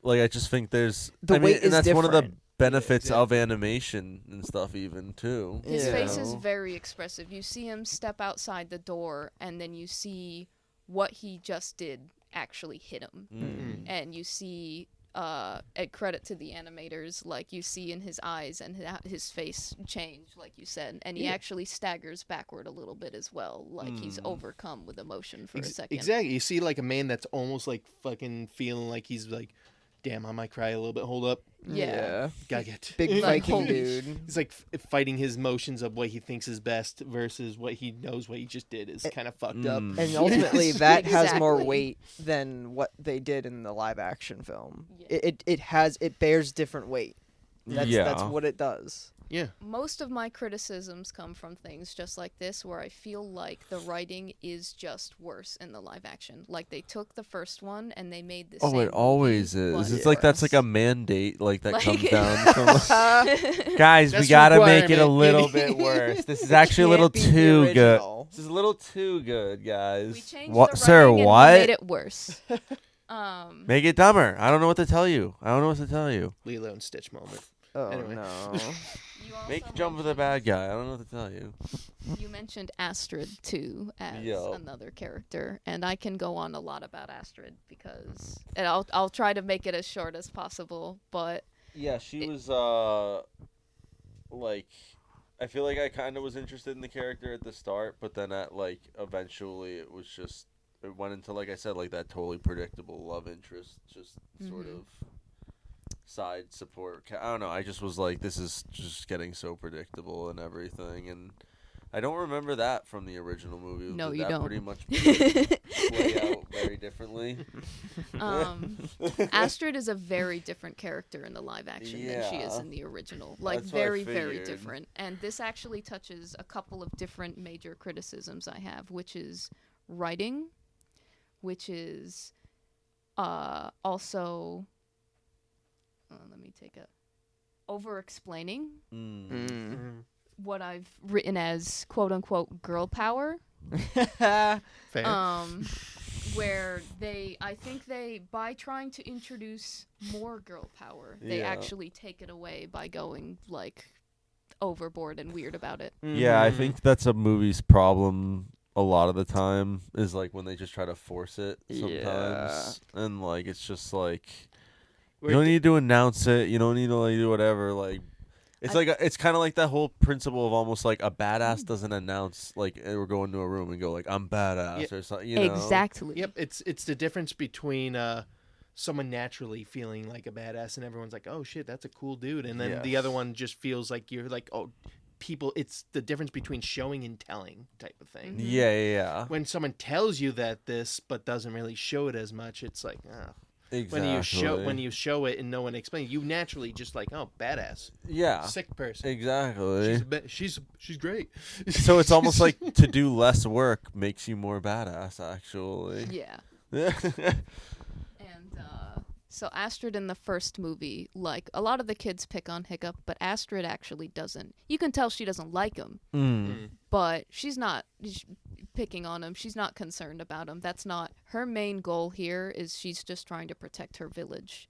Like I just think there's The weight and is that's one of the different. benefits of exactly. animation and stuff even too. His Yeah. face is very expressive. You see him step outside the door, and then you see what he just did actually hit him. And you see, at credit to the animators, like you see in his eyes and his face change, like you said. And he actually staggers backward a little bit as well, like he's overcome with emotion for a second. Exactly. You see like a man that's almost like fucking feeling like he's like, damn, I might cry a little bit. Hold up. Yeah. Gotta get. Big Like, Viking holy dude. He's like fighting his emotions of what he thinks is best versus what he knows what he just did is kind of fucked up. And ultimately, that has more Exactly. weight than what they did in the live action film. Yeah. It bears different weight. That's what it does. Yeah. Most of my criticisms come from things just like this, where I feel like the writing is just worse in the live action. Like they took the first one and they made the same Oh, it always movie, is. but It's like that's like a worse. mandate, like that Like- comes down from. Guys, we That's gotta make it a requirement. little bit worse. This is actually a little Can't be the too good. original. This is a little too good, guys. We changed What, the sir? writing and What? we made it worse. Make it dumber. I don't know what to tell you. Lilo and Stitch moment. Oh Anyway. no. You also Make jump for the bad guy. I don't know what to tell you. You mentioned Astrid too as Yo. another character, and I can go on a lot about Astrid because, and I'll try to make it as short as possible. But Yeah, she was like, I feel like I kind of was interested in the character at the start, but then at like eventually it was just it went into, like I said, like that totally predictable love interest, just sort of side support. I don't know. I just was like, this is just getting so predictable and everything, and I don't remember that from the original movie. No, Did you that don't. pretty much play out very differently. Astrid is a very different character in the live action than she is Yeah. in the original. Like That's what I very, very figured. different. And this actually touches a couple of different major criticisms I have, which is writing, which is also let me take a over-explaining what I've written as quote-unquote girl power. Fair. Where I think by trying to introduce more girl power, they actually take it away by going like overboard and weird about it. Yeah, I think that's a movie's problem a lot of the time is like when they just try to force it sometimes, and like it's just like you don't need to announce it, you don't need to like do whatever. Like it's it's kind of like that whole principle of almost like a badass doesn't announce like we're going to a room and go like I'm badass or something. You know? Exactly. Yep. It's the difference between someone naturally feeling like a badass and everyone's like, oh shit, that's a cool dude, and then the other one just feels like you're like, oh. People, it's the difference between showing and telling type of thing. Yeah. When someone tells you that this, but doesn't really show it as much, it's like, Exactly. when you show it and no one explains, you naturally just like, oh, badass. Yeah. Sick person. Exactly. She's great. So it's almost like to do less work makes you more badass, actually. Yeah. And so Astrid in the first movie, like a lot of the kids pick on Hiccup, but Astrid actually doesn't. You can tell she doesn't like him, but she's not picking on him. She's not concerned about him. That's not her main goal here. Is she's just trying to protect her village.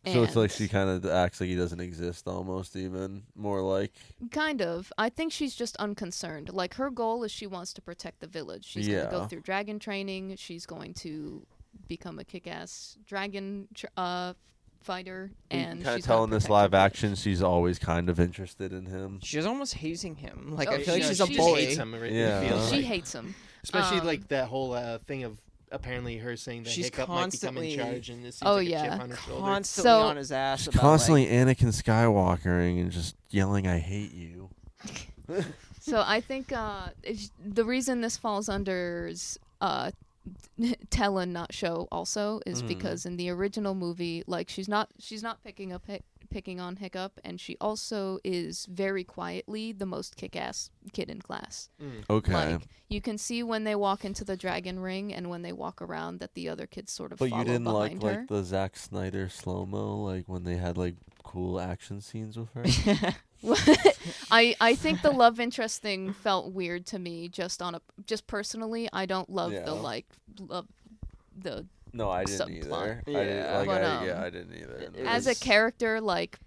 So it's like she kind of acts like he doesn't exist, almost even more like. Kind of. I think she's just unconcerned. Like her goal is she wants to protect the village. She's going to go through dragon training. She's going to become a kick-ass dragon fighter, and kind of she's telling gonna this protect live her action she's always kind of interested in him. She's almost hazing him. Like Oh, I feel like she- she's a she She bully. hates him. It Yeah. feels village. She like. hates him. Especially like that whole thing of apparently her saying that She's Hiccup might become in constantly- charge, and this seems Oh, like a yeah. chip on her shoulder. Constantly So- on his ass She's about constantly like, Anakin Skywalkering and just yelling, "I hate you." So I think the reason this falls under tell and not show also is because in the original movie, like she's not picking on Hiccup, and she also is very quietly the most kick-ass kid in class. Okay. Like you can see when they walk into the dragon ring and when they walk around that the other kids sort of But follow you didn't behind her. like the Zack Snyder slow-mo, like when they had like cool action scenes with her? I think the love interest thing felt weird to me just personally. I don't love the No, I didn't Subplot. either. Yeah. I didn't either. as a character, like,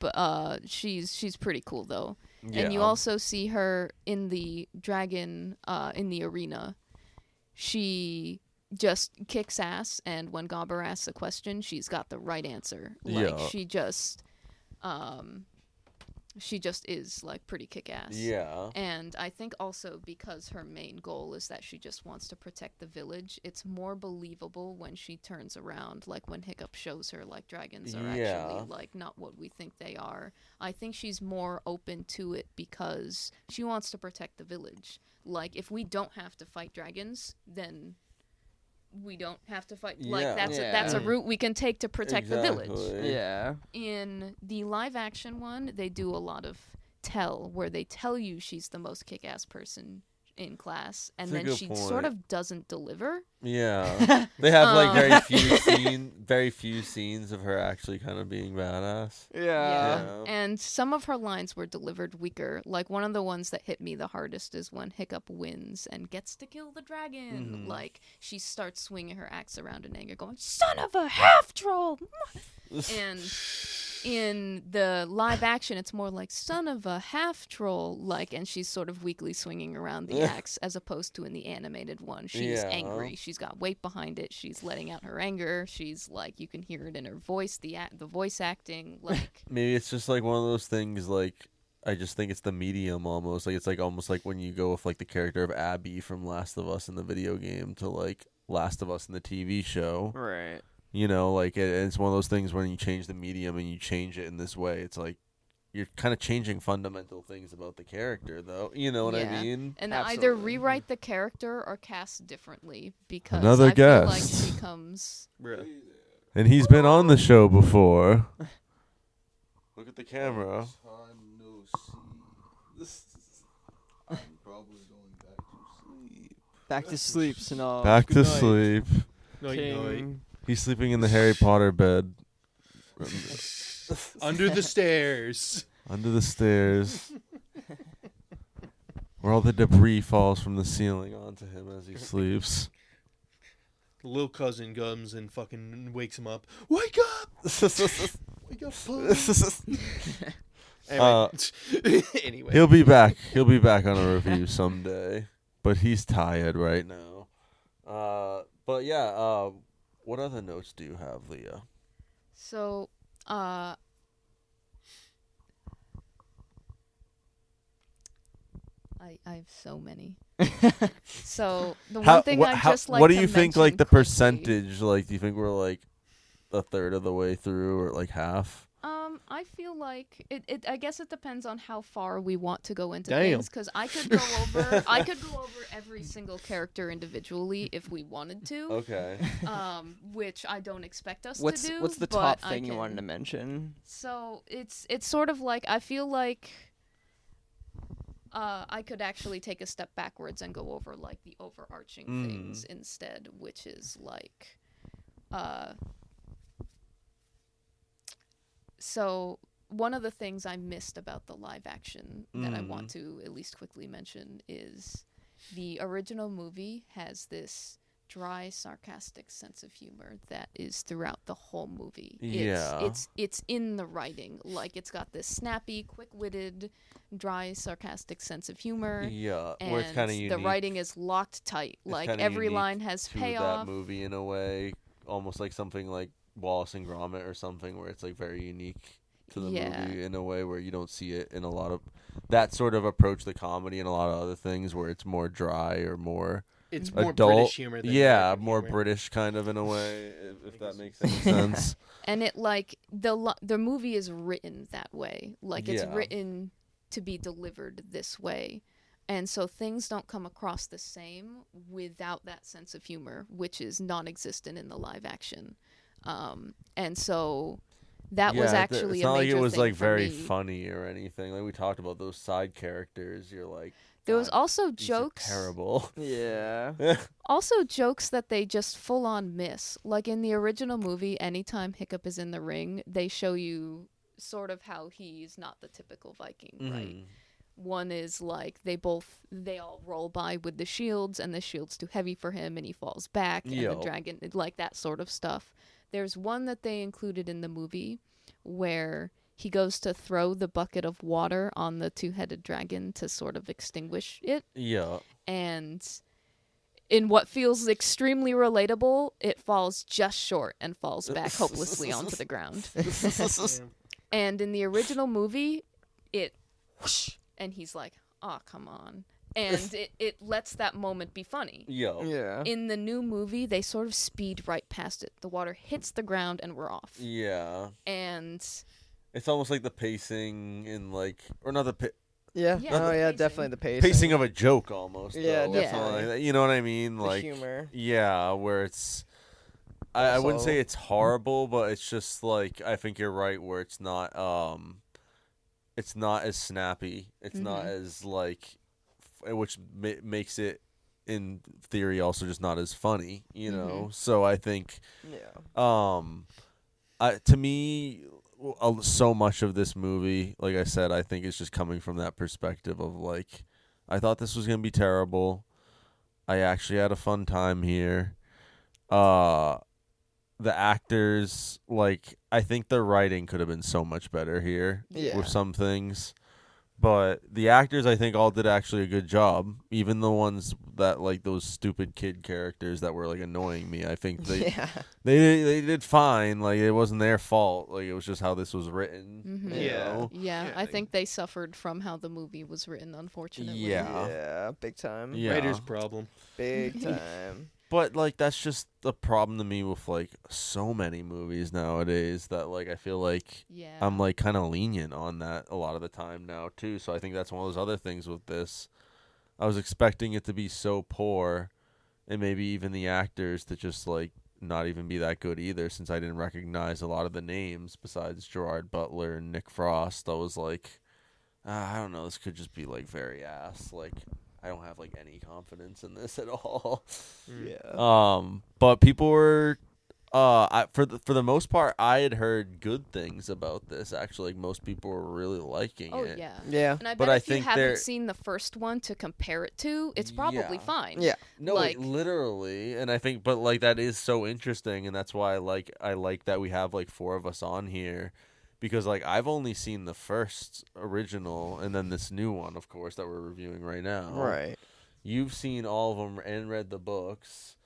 she's pretty cool though. And you also see her in the dragon, in the arena. She just kicks ass, and when Gobber asks a question, she's got the right answer. Like, she just is like pretty kick-ass. Yeah. And I think also because her main goal is that she just wants to protect the village, it's more believable when she turns around, like when Hiccup shows her like dragons are actually like not what we think they are. I think she's more open to it because she wants to protect the village. Like if we don't have to fight dragons, then we don't have to fight. Like that's a route we can take to protect the village. yeah. In the live action one, they do a lot of tell, where they tell you she's the most kick-ass person in class, and That's a then good she point. sort of doesn't deliver. Yeah. They have like very few scenes of her actually kind of being badass. Yeah. And some of her lines were delivered weaker. Like one of the ones that hit me the hardest is when Hiccup wins and gets to kill the dragon. Like she starts swinging her axe around in anger, going, "Son of a half troll!" And in the live action, it's more like "son of a half troll," like, and she's sort of weakly swinging around the axe, as opposed to in the animated one, she's angry. She's got weight behind it. She's letting out her anger. She's like, you can hear it in her voice, the voice acting, like. Maybe it's just like one of those things. Like I just think it's the medium almost. Like it's like almost like when you go with like the character of Abby from Last of Us in the video game to like Last of Us in the TV show. Right. You know, like it's one of those things when you change the medium and you change it in this way. It's like you're kind of changing fundamental things about the character, though. You know what I mean? And Absolutely. either rewrite the character or cast differently, because Another I feel like guest. she becomes. And he's been on the show before. Look at the camera. Time no see. I'm probably going back to sleep. Back to sleep, Sonal. Back Good to night, sleep. No, King. He's sleeping in the Harry Potter bed. Under the stairs. Under the stairs. Where all the debris falls from the ceiling onto him as he sleeps. Little cousin comes and fucking wakes him up. Wake up! Wake up, anyway. He'll be back. He'll be back on a review someday. But he's tired right now. But yeah, what other notes do you have, Leah? So, I have so many. So the one thing I just like. What do to you think? mention Like the quickly- percentage? Like, do you think we're like a third of the way through, or like half? I feel like it. I guess it depends on how far we want to go into Damn. things. Because I could go over. I could go over every single character individually if we wanted to. Okay. Which I don't expect us What's to do. what's the but top I thing you can. wanted to mention? So it's sort of like I feel like I could actually take a step backwards and go over like the overarching things instead, which is like so one of the things I missed about the live action that I want to at least quickly mention is the original movie has this dry, sarcastic sense of humor that is throughout the whole movie. It's in the writing. Like, it's got this snappy, quick-witted, dry, sarcastic sense of humor. Yeah, And where it's kind of unique. the writing is locked tight. It's Like, kinda every unique line has to payoff. that movie in a way, almost like something like Wallace and Gromit or something, where it's like very unique to the movie in a way where you don't see it in a lot of that sort of approach to comedy and a lot of other things where it's more dry or more It's more adult. British humor than Yeah, American more humor. British kind of in a way, if that makes any sense. And it, like, the movie is written that way. Like, it's Yeah. written to be delivered this way. And so things don't come across the same without that sense of humor, which is non-existent in the live action. And so that was actually it's a not like major it was thing like for very me. funny or anything. Like we talked about those side characters. You're like, There was "God, also these are jokes. terrible. Yeah. Also jokes that they just full on miss. Like in the original movie, anytime Hiccup is in the ring, they show you sort of how he's not the typical Viking, right? Mhm. One is like they all roll by with the shields, and the shield's too heavy for him, and he falls back, and Yo. the dragon, like that sort of stuff. There's one that they included in the movie where he goes to throw the bucket of water on the two-headed dragon to sort of extinguish it, Yeah. and in what feels extremely relatable, it falls just short and falls back hopelessly onto the ground. Yeah. And in the original movie, it whoosh, and he's like, "Oh, come on." And it lets that moment be funny. Yo. Yeah. In the new movie, they sort of speed right past it. The water hits the ground and we're off. Yeah. And It's almost like the pacing in like, or not the Yeah. Yeah, Oh the yeah, pacing. definitely the pacing. pacing of a joke almost. Yeah, though, or definitely. something like that. You know what I mean? The Like humor. Yeah, where it's I wouldn't say Also- it's horrible, but it's just like I think you're right where it's not as snappy. It's not as like which makes it in theory also just not as funny, you know. So I think Yeah. to me so much of this movie, like I said, I think it's just coming from that perspective of like I thought this was going to be terrible. I actually had a fun time here. The actors, like, I think the writing could have been so much better here Yeah. with some things. But the actors, I think, all did actually a good job. Even the ones that, like, those stupid kid characters that were, like, annoying me. I think Yeah. they did fine. Like, it wasn't their fault. Like, it was just how this was written. Mhm. you Yeah. know? yeah, I think they suffered from how the movie was written, unfortunately. Yeah. Yeah. Big time. Yeah. Writer's problem. Big time. But, like, that's just the problem to me with, like, so many movies nowadays that, like, I feel like Yeah. I'm, like, kind of lenient on that a lot of the time now, too. So I think that's one of those other things with this. I was expecting it to be so poor and maybe even the actors to just, like, not even be that good either since I didn't recognize a lot of the names besides Gerard Butler and Nick Frost. I was like, I don't know, this could just be, like, very ass. Like, I don't have, like, any confidence in this at all. Yeah. But people were For the most part, I had heard good things about this. Actually, like, most people were really liking Oh it. yeah. Yeah. And I But bet I if you think they're- haven't seen the first one to compare it to, it's probably Yeah. fine. Yeah. No, Like- literally, and I think, but like that is so interesting, and that's why I like that we have like 4 of us on here, because like I've only seen the first original, and then this new one, of course, that we're reviewing right now. Right. You've seen all of them and read the books.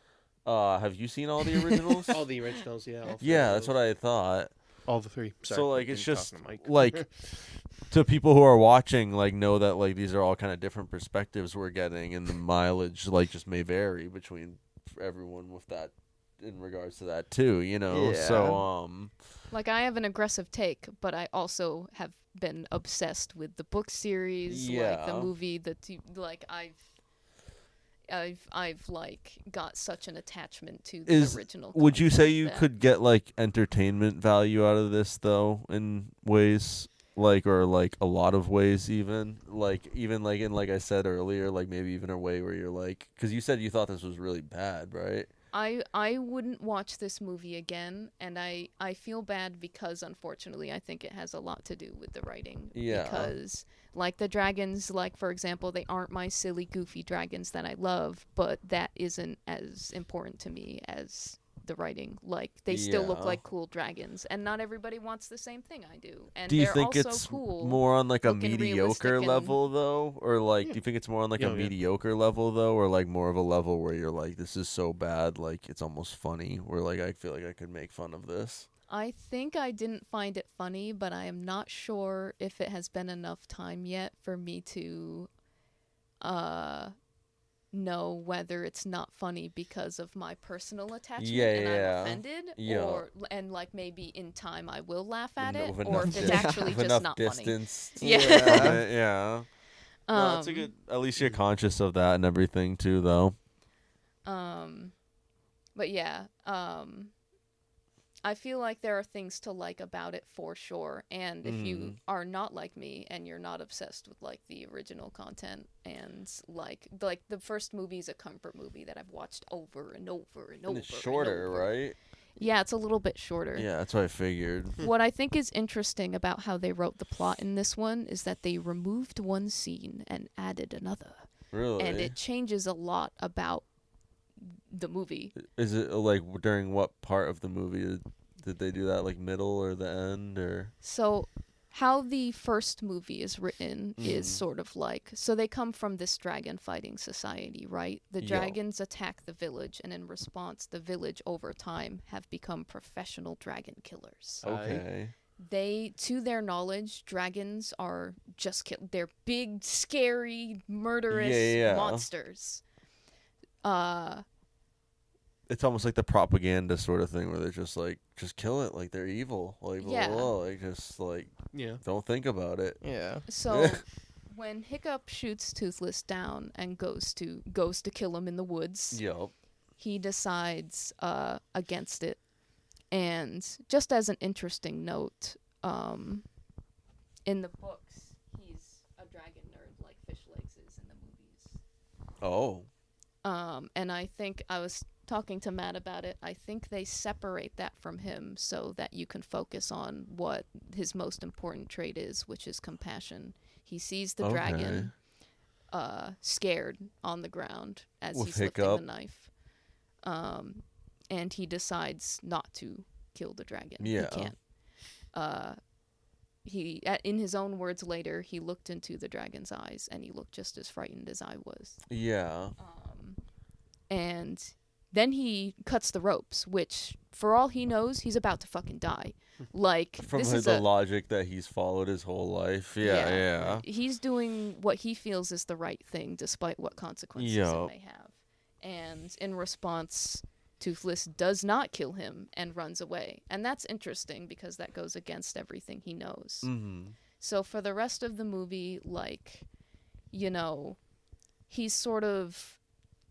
Have you seen all the originals? All the originals, yeah. All three Yeah, of that's those. what I thought. All the 3. Sorry, So, like, I it's didn't talk just, in the mic. like, to people who are watching, like, know that like these are all kind of different perspectives we're getting, and the mileage like just may vary between everyone with that in regards to that too, you know. Yeah. So Like I have an aggressive take, but I also have been obsessed with the book series, like the Yeah. movie, like I've like got such an attachment to the original. would you say content you that- could get like entertainment value out of this though, in ways like, or like a lot of ways, even like in, like I said earlier, like maybe even a way where you're like, because you said you thought this was really bad, right? I wouldn't watch this movie again, and I feel bad because unfortunately I think it has a lot to do with the writing. Yeah. Because like the dragons, like for example, they aren't my silly goofy dragons that I love, but that isn't as important to me as the writing. Like they still look Yeah. like cool dragons, and not everybody wants the same thing I do. And Do you they're think also it's cool. more on like a looking realistic mediocre and- level though, or like do you think it's more on like Yeah, a yeah. mediocre level though, or like more of a level where you're like, this is so bad, like it's almost funny, where like I feel like I could make fun of this? I think I didn't find it funny, but I am not sure if it has been enough time yet for me to know whether it's not funny because of my personal attachment and Yeah. I'm offended, Yeah. and like maybe in time I will laugh at With it, enough or if it's dis- actually with just enough not funny. distance. Yeah. from it, yeah. No, that's a Um, good. At least you're conscious of that and everything too, though. But yeah, I feel like there are things to like about it for sure. And if you are not like me and you're not obsessed with like the original content and like the first movie is a comfort movie that I've watched over and over and over. And it's shorter, and over. right? Yeah, it's a little bit shorter. Yeah, that's what I figured. What I think is interesting about how they wrote the plot in this one is that they removed one scene and added another. Really? And it changes a lot about the movie. Is it like during what part of the movie did they do that? Like middle or the end, or? So how the first movie is written is sort of like, so they come from this dragon fighting society, right? The Yeah. dragons attack the village, and in response, the village over time have become professional dragon killers. Okay. They, to their knowledge, dragons are just they're big, scary, murderous Yeah. monsters. It's almost like the propaganda sort of thing where they're just like, just kill it, like they're evil, like Yeah. blah, blah, blah, like just like Yeah. don't think about it. Yeah. So when Hiccup shoots Toothless down and goes to kill him in the woods, Yup. he decides against it. And just as an interesting note, in the books, he's a dragon nerd like Fish Legs is in the movies. Oh. And I think I was talking to Matt about it. I think they separate that from him so that you can focus on what his most important trait is, which is compassion. He sees the dragon scared on the ground as With he's lifting Hiccup. the knife. And he decides not to kill the dragon. Yeah. He can't. In his own words later, he looked into the dragon's eyes and he looked just as frightened as I was. Yeah. And then he cuts the ropes, which, for all he knows, he's about to fucking die. Like, From this is the logic that he's followed his whole life. Yeah. He's doing what he feels is the right thing, despite what consequences Yup. it may have. And in response, Toothless does not kill him and runs away. And that's interesting because that goes against everything he knows. Mm-hmm. So for the rest of the movie, like, you know, he's sort of,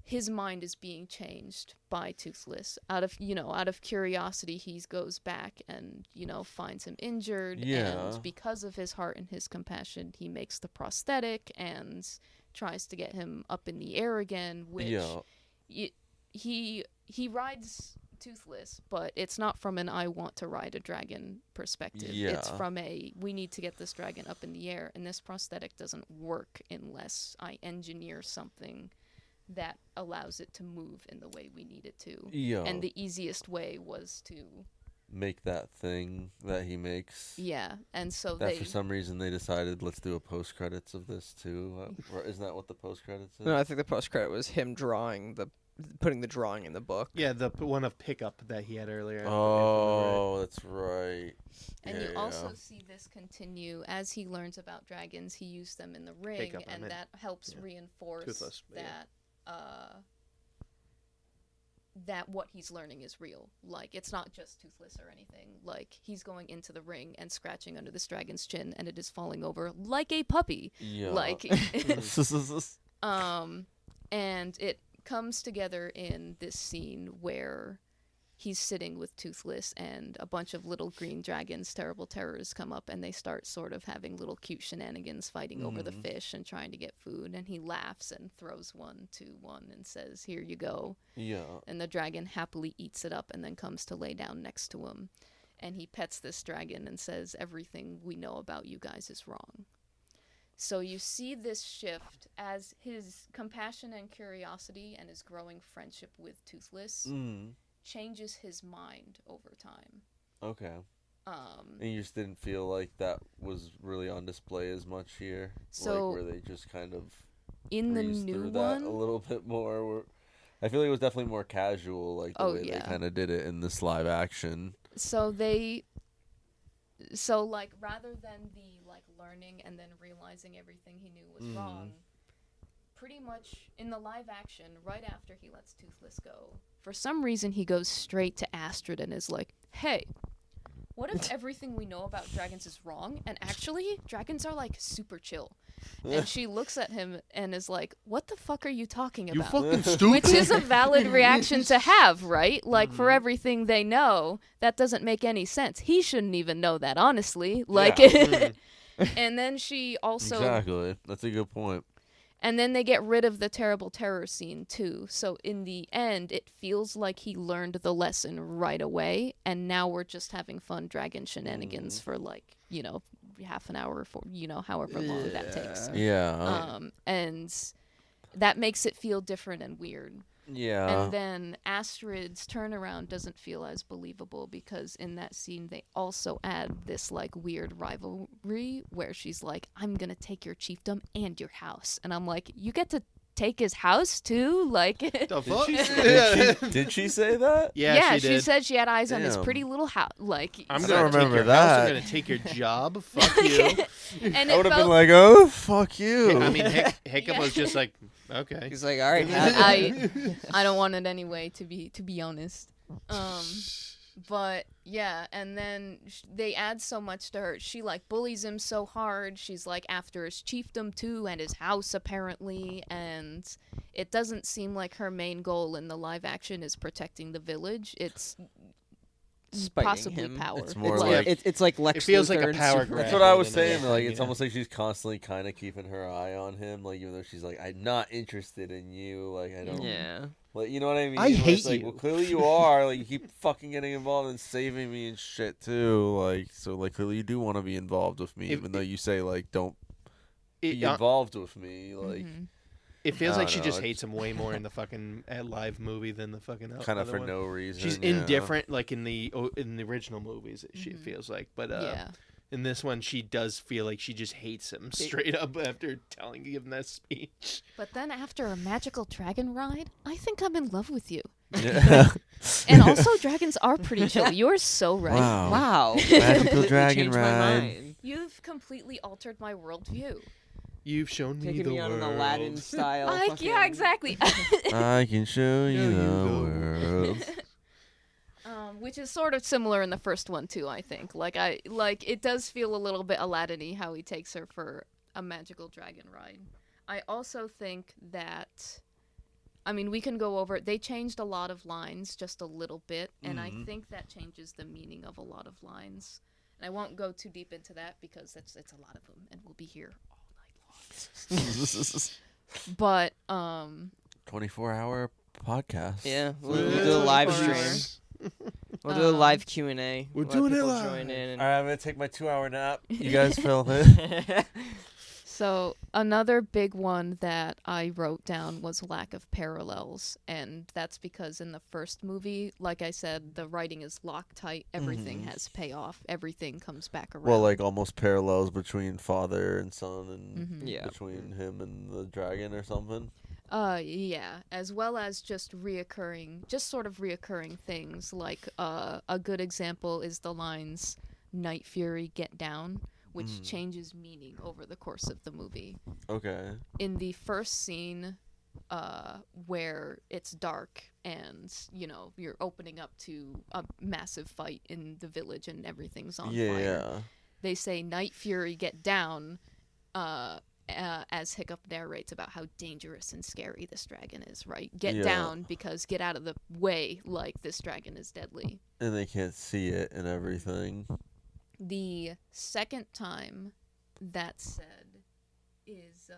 his mind is being changed by Toothless. Out of curiosity, he goes back and, finds him injured. Yeah. And because of his heart and his compassion, he makes the prosthetic and tries to get him up in the air again, which Yeah. he rides Toothless, but it's not from an I want to ride a dragon perspective. Yeah. It's from a we need to get this dragon up in the air, and this prosthetic doesn't work unless I engineer something that allows it to move in the way we need it to. Yeah. And the easiest way was to make that thing that he makes. Yeah, and so that for some reason they decided let's do a post credits of this too. Isn't that what the post credits is? No, I think the post credit was him putting the drawing in the book. Yeah, the one of Pickup that he had earlier. Oh, that's right. And you also see this continue as he learns about dragons. He used them in the ring, and that helps reinforce Toothless, that that what he's learning is real. Like, it's not just Toothless or anything. Like, he's going into the ring and scratching under this dragon's chin, and it is falling over like a puppy. Yeah. Like, and it comes together in this scene where he's sitting with Toothless and a bunch of little green dragons, terrible terrors, come up and they start sort of having little cute shenanigans fighting over the fish and trying to get food, and he laughs and throws one to one and says, "Here you go." Yeah. And the dragon happily eats it up and then comes to lay down next to him, and he pets this dragon and says, "Everything we know about you guys is wrong." So you see this shift as his compassion and curiosity and his growing friendship with Toothless changes his mind over time. Okay. And you just didn't feel like that was really on display as much here? So like, where they just kind of in the breezed new through one that a little bit more? I feel like it was definitely more casual, like the way they kind of did it in this live action. So like, rather than the like learning and then realizing everything he knew was wrong, pretty much in the live action, right after he lets Toothless go, for some reason he goes straight to Astrid and is like, "Hey, what if everything we know about dragons is wrong, and actually dragons are like super chill?" And she looks at him and is like, "What the fuck are you talking about?" You fucking stupid. Which is a valid reaction to have, right? Like, for everything they know, that doesn't make any sense. He shouldn't even know that, honestly. Like, and then she also... Exactly. That's a good point. And then they get rid of the terrible terror scene, too. So in the end, it feels like he learned the lesson right away, and now we're just having fun dragon shenanigans for, like, you know, half an hour, for, you know, however long that takes. Yeah. And that makes it feel different and weird. Yeah. And then Astrid's turnaround doesn't feel as believable because in that scene they also add this like weird rivalry where she's like, "I'm gonna take your chiefdom and your house," and I'm like, "You get to take his house too?" Like, The fuck? Did she say that? Yeah, she said she had eyes on his Damn. pretty little house. Like, I'm I gonna don't take remember your that. house. I'm gonna take your job. Fuck you. and I it would have felt been like, "Oh, fuck you." I mean, Hiccup was just like, okay. He's like, all right, I don't want it anyway, to be honest. But yeah, and then they add so much to her. She like bullies him so hard. She's like after his chiefdom too and his house apparently, and it doesn't seem like her main goal in the live action is protecting the village. It's Spiting possibly him. power. It's more like it's like Lex It feels like Luthor a and power Superman. grab. That's what I was than saying. anything, Like, it's yeah. almost like she's constantly kind of keeping her eye on him. Like, even though she's like, "I'm not interested in you." Like, I don't. Yeah. Like, you know what I mean? I Where it's hate like, you. Well, clearly you are. Like, you keep fucking getting involved and saving me and shit too. Like, so like clearly you do want to be involved with me, even though you say like, "Don't be involved with me." Like, It feels I like don't she know, just it's- hates him way more in the fucking live movie than the fucking kind of other for one. no reason. She's yeah. indifferent, like in the original movies. She feels like, but Yeah. in this one, she does feel like she just hates him straight up after telling him that speech. But then after a magical dragon ride, I think I'm in love with you. Yeah. And also, dragons are pretty chill. You're so right. Wow. Magical Completely dragon changed my ride. mind. You've completely altered my worldview. You've shown me Taking the me on world. an Aladdin style. Like, yeah, fucking- exactly. I can show you the world. Which is sort of similar in the first one too, I think. Like it does feel a little bit Aladdin-y how he takes her for a magical dragon ride. I also think that, I mean, we can go over it. They changed a lot of lines just a little bit, and I think that changes the meaning of a lot of lines. And I won't go too deep into that because it's a lot of them, and we'll be here all night long. But 24-hour podcast. Yeah, we'll do a live for stream. We'll do a live Q&A. We're Let doing it people live. join in. All right, I'm gonna take my 2-hour nap. You guys fill it. So another big one that I wrote down was lack of parallels, and that's because in the first movie, like I said, the writing is Loctite. Everything has payoff. Everything comes back around. Well, like almost parallels between father and son, and Mhm. between him and the dragon or something. Yeah, as well as just sort of reoccurring things. Like a good example is the lines "Night Fury, get down," which changes meaning over the course of the movie. Okay. In the first scene, where it's dark and you're opening up to a massive fight in the village and everything's on fire. Yeah. They say "Night Fury, get down," as Hiccup narrates about how dangerous and scary this dragon is. Right, get down because get out of the way. Like this dragon is deadly. And they can't see it and everything. The second time that's said is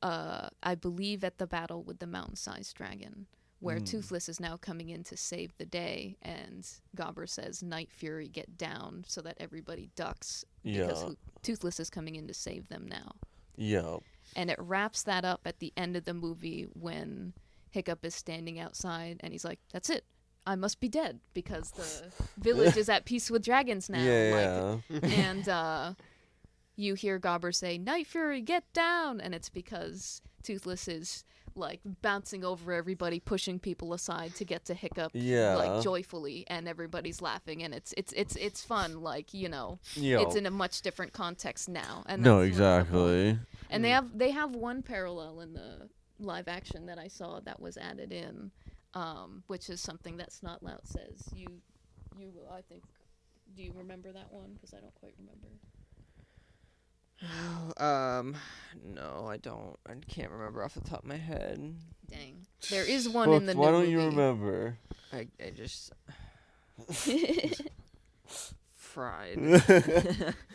I believe at the battle with the mountain-sized dragon, where Toothless is now coming in to save the day, and Gobber says, "Night Fury, get down," so that everybody ducks because Toothless is coming in to save them now. Yeah. And it wraps that up at the end of the movie when Hiccup is standing outside, and he's like, "That's it. I must be dead because the village is at peace with dragons now." And you hear Gobber say, "Night Fury, get down!" And it's because Toothless is like bouncing over everybody, pushing people aside to get to Hiccup, like joyfully, and everybody's laughing, and it's fun, like it's in a much different context now. And No, that's sort of the point. exactly. And they have one parallel in the live action that I saw that was added in, which is something that Snotlout says. You I think, do you remember that one? Because I don't quite remember. No, I don't. I can't remember off the top of my head. Dang. There is one in the new Why don't movie. you remember? I just fried.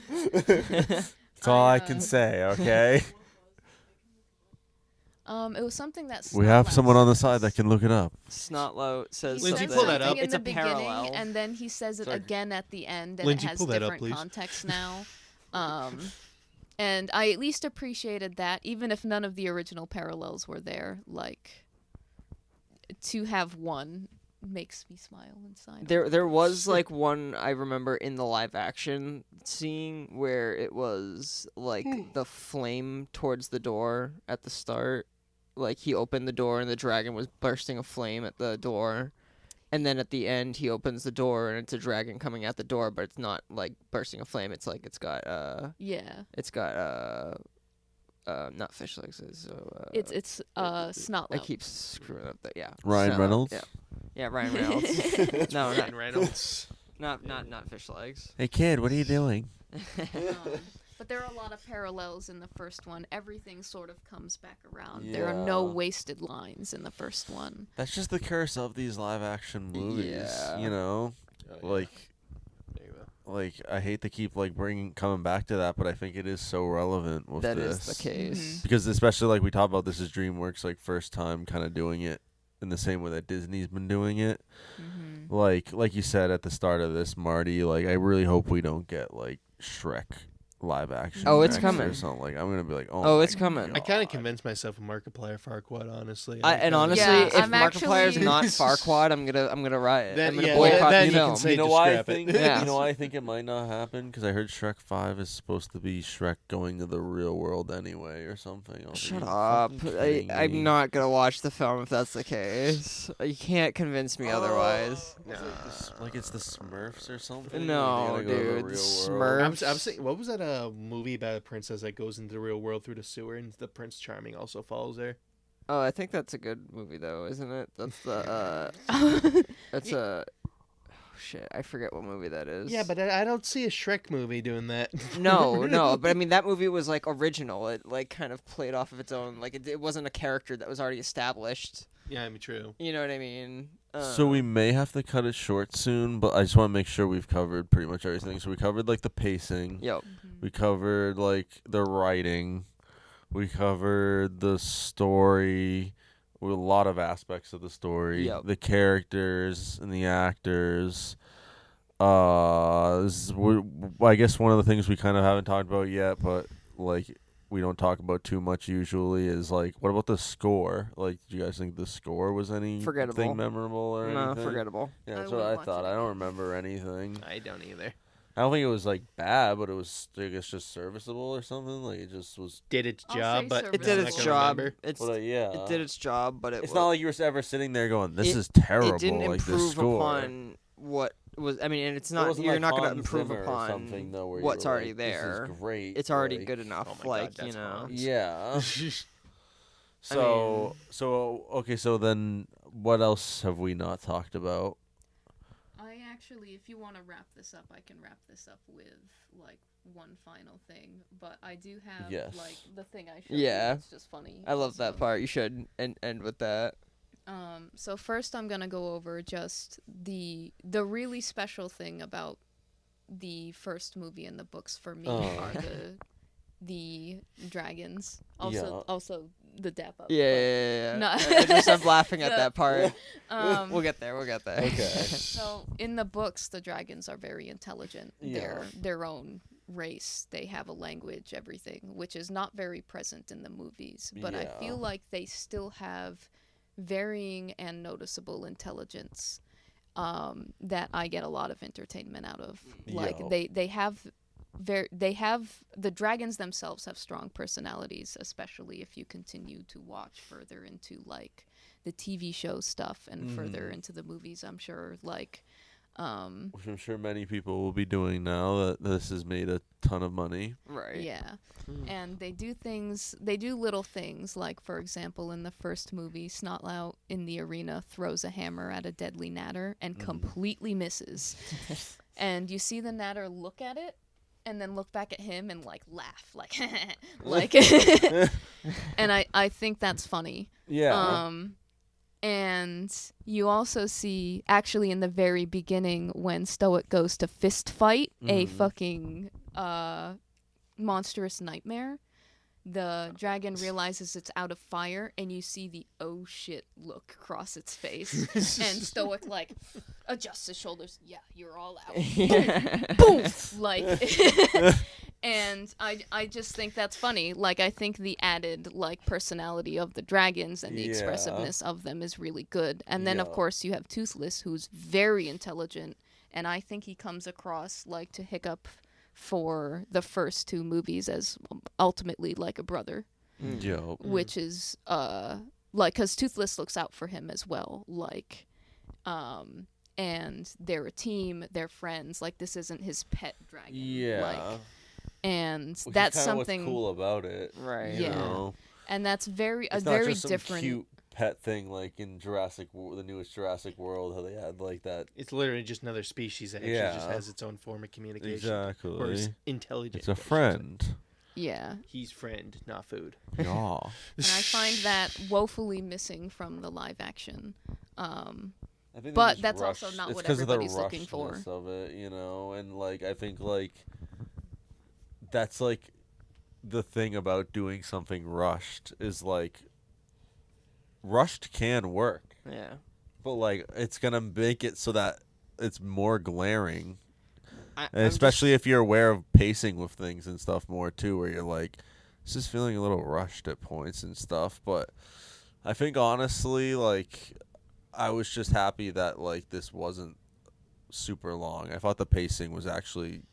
That's all I can say, okay? It was something that We have Snotlout someone on the side says. that can look it up. Snotlout says He Lindsay, says pull that something up. in It's the a beginning, parallel. and then he says it Sorry. again at the end, and Lindsay, it has pull that up, different please. context now. And I at least appreciated that, even if none of the original parallels were there. Like, to have one makes me smile inside. There was like one I remember in the live action scene where it was like the flame towards the door at the start. Like he opened the door and the dragon was bursting a flame at the door. And then at the end he opens the door and it's a dragon coming out the door, but it's not like bursting a flame. It's like it's got not fish legs. It's Snotlout. I keep screwing up that. Yeah. Ryan Snotlout, Reynolds? Yeah, Ryan Reynolds. No, Ryan Reynolds. not fish legs. Hey, kid, what are you doing? But there are a lot of parallels in the first one. Everything sort of comes back around. There are no wasted lines in the first one. That's just the curse of these live-action movies, Yeah. you know? Oh, yeah. Like, There you go. like I hate to keep like coming back to that, but I think it is so relevant with That this. is the case. Because especially like we talked about, this is DreamWorks like first time kind of doing it in the same way that Disney's been doing it. Mm-hmm. Like you said at the start of this, Marty, like I really hope we don't get like Shrek live action. Oh, it's next coming. Or something. Like I'm gonna be like, Oh, my it's coming. I kind of God. convinced myself of Markiplier Farquaad, honestly. And honestly, Yeah, if I'm Markiplier's actually- not Farquaad, I'm gonna riot. Then- I'm gonna yeah, boycott then the you can film. say You know just why I scrap it. think? Yeah. You know why I think it might not happen? Because I heard Shrek 5 is supposed to be Shrek going to the real world anyway, or something. Shut Are you up! fucking kidding me? I'm not gonna watch the film if that's the case. You can't convince me otherwise. Like it's the Smurfs or something. No, Like, they gotta go to the dude, real Smurfs. world? I'm saying, what was that movie about a princess that goes into the real world through the sewer, and the Prince Charming also follows there? Oh, I think that's a good movie though, isn't it? That's the that's a. Oh, shit, I forget what movie that is. Yeah, but I don't see a Shrek movie doing that. No, but I mean that movie was like original. It like kind of played off of its own. Like it wasn't a character that was already established. Yeah, I mean, true. You know what I mean? So we may have to cut it short soon, but I just want to make sure we've covered pretty much everything. So we covered like the pacing. Yo, We covered like the writing. We covered the story. with a lot of aspects of the story, Yep. the characters and the actors. I guess one of the things we kind of haven't talked about yet, but like we don't talk about too much usually, is like, what about the score? Like, do you guys think the score was anything Forgettable. memorable or No, anything? forgettable. Yeah, that's I what will I watch thought. it I don't again. remember anything. I don't either. I don't think it was like bad, but it was, I guess, just serviceable or something. Like, it just was. Did its I'll job, say but It did I'm its not gonna job. remember. It's But yeah, it did its job, but it's not like you were ever sitting there going, "This is it terrible." didn't like improve this score. upon what was. I mean, and it's It not. wasn't You're like not going to Hans improve Zimmer or upon something, though, where you what's were already like, there. This is great. It's already like, good enough. Oh my like God, you that's know. Hans. Yeah. I mean- So okay. So then, what else have we not talked about? I actually, if you want to wrap this up, I can wrap this up with like one final thing. But I do have Yes. like the thing I showed Yeah. you. It's just funny. I love that also. part. You should end with that. So first, I'm gonna go over just the really special thing about the first movie and the books for me are the dragons. Also the dap up. Yeah. No. I'm laughing at The- that part. Um, We'll get there. Okay. So in the books, the dragons are very intelligent. Yeah. They're their own race. They have a language, everything, which is not very present in the movies. But I Yeah. feel like they still have varying and noticeable intelligence that I get a lot of entertainment out of. Like Yeah. they have the dragons themselves have strong personalities, especially if you continue to watch further into like the TV show stuff and further into the movies. I'm sure like Which I'm sure many people will be doing now that this has made a ton of money. Right. yeah. And they do little things like, for example, in the first movie, Snotlout in the arena throws a hammer at a deadly natter and completely misses. And you see the natter look at it and then look back at him and like laugh like like and I think that's funny. Yeah. And you also see, actually, in the very beginning, when Stoic goes to fist fight a fucking monstrous nightmare, the dragon realizes it's out of fire, and you see the oh shit look cross its face. And Stoic, like, adjusts his shoulders. Yeah, you're all out. Boom! Like, and I just think that's funny. Like, I think the added, like, personality of the dragons and the Yeah. expressiveness of them is really good. And then, of Yeah. course, you have Toothless, who's very intelligent, and I think he comes across, like, to Hiccup for the first two movies as ultimately like a brother, Yo. which is like, because Toothless looks out for him as well, like and they're a team, they're friends, like this isn't his pet dragon. Yeah. Like, and Which that's is kinda something what's cool about it. Right. You Yeah. know? and that's very It's a not very just some different cute pet thing like in the newest Jurassic World, how they had like that. It's literally just another species that actually just Yeah. has its own form of communication. Exactly. Or is intelligent. It's a I should say. friend. yeah. He's friend, not food. Yeah. And I find that woefully missing from the live action. I think they But just that's also rushed- not it's what 'cause of the everybody's looking for. rushness of it, you know, and like I think like that's like the thing about doing something rushed is like rushed can work, Yeah. but like it's gonna make it so that it's more glaring, I'm and especially if you're aware of pacing with things and stuff more too, where you're like, this is feeling a little rushed at points and stuff. But I think honestly, like, I was just happy that like this wasn't super long. I thought the pacing was actually.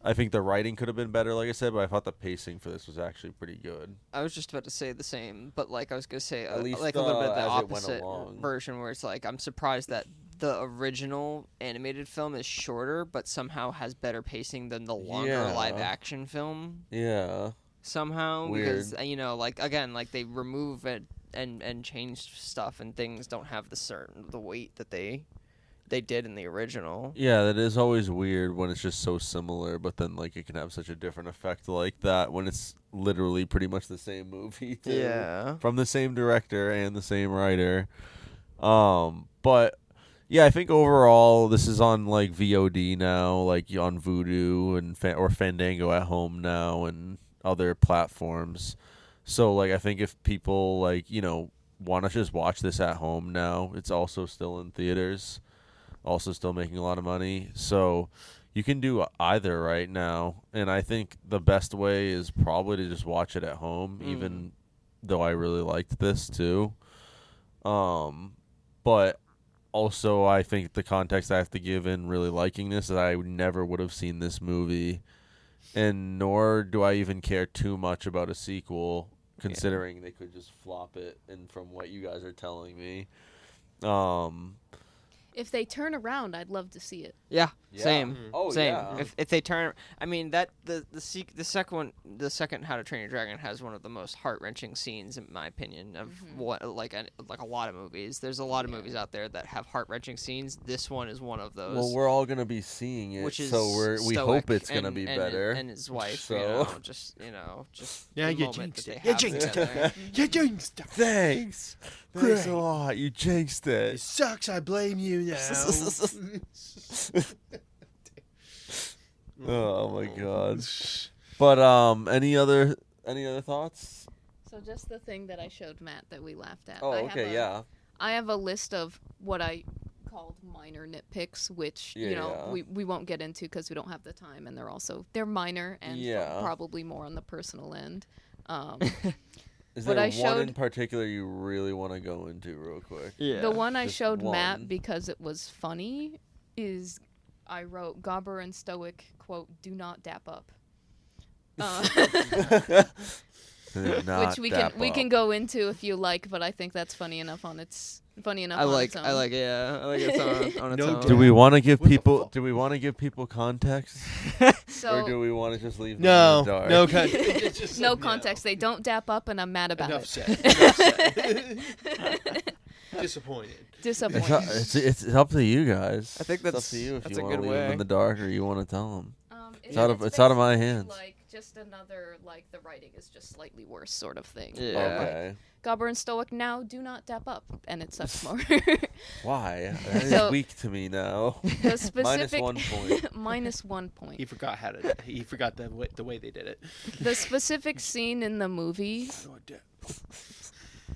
I think the writing could have been better, like I said, but I thought the pacing for this was actually pretty good. I was just about to say the same, but like I was gonna say At least, like a little bit of the as it went opposite along. version, where it's like I'm surprised that the original animated film is shorter, but somehow has better pacing than the longer Yeah. live action film. Yeah. Somehow, because Weird. you know, like again, like they remove it and change stuff, and things don't have the weight that they did in the original. Yeah, that is always weird when it's just so similar, but then like it can have such a different effect like that when it's literally pretty much the same movie too. Yeah. From the same director and the same writer. But yeah, I think overall this is on like VOD now, like on Vudu and or Fandango at home now and other platforms. So like I think if people like, you know, why not just watch this at home now? It's also still in theaters, also still making a lot of money. So you can do either right now. And I think the best way is probably to just watch it at home, even though I really liked this too. But also I think the context I have to give in really liking this is I never would have seen this movie, and nor do I even care too much about a sequel, considering they could just flop it. And from what you guys are telling me, If they turn around, I'd love to see it. Yeah, Yeah. same. Oh, Same. yeah. If they turn, I mean that the second one, the second How to Train Your Dragon has one of the most heart wrenching scenes in my opinion of what like a lot of movies. There's a lot of movies out there that have heart wrenching scenes. This one is one of those. Well, we're all gonna be seeing it, which is so we hope stoic it's gonna be better. And his wife, So just Yeah, the you moment jinxed that it. they You have jinxed together. You jinxed it. Thanks a Great. lot. You jinxed it. It sucks. I blame you now. Oh my god. But any other thoughts? So just the thing that I showed Matt that we laughed at. Oh, I have okay, yeah. I have a list of what I called minor nitpicks, which Yeah. we won't get into because we don't have the time, and they're minor and Yeah. probably more on the personal end. Is What there I one showed- in particular you really want to go into real quick? Yeah. The one I just showed one. Matt because it was funny is I wrote Gobber and Stoic, quote, "Do not dap up." Which we can go into if you like, but I think that's funny enough on its own. I like it. On its No own. Do we want to give What the people? fuck? Do we want to give people context, So or do we want to just leave them No, in the dark? no context. no context. They don't dap up, and I'm mad about Enough it. said. Enough said. Disappointed. Disappointed. It's up to you guys. I think it's up that's- to you if that's you a want to good leave them way. in the dark or you want to tell them. It's out of my basically hands. Like just another the writing is just slightly worse sort of thing. Yeah. Okay. Gobber and Stoic now do not dap up, and it sucks more. Why? That is So- weak to me now. The specific -1 point. minus 1 point. He forgot how to. He forgot the way they did it. The specific scene in the movie.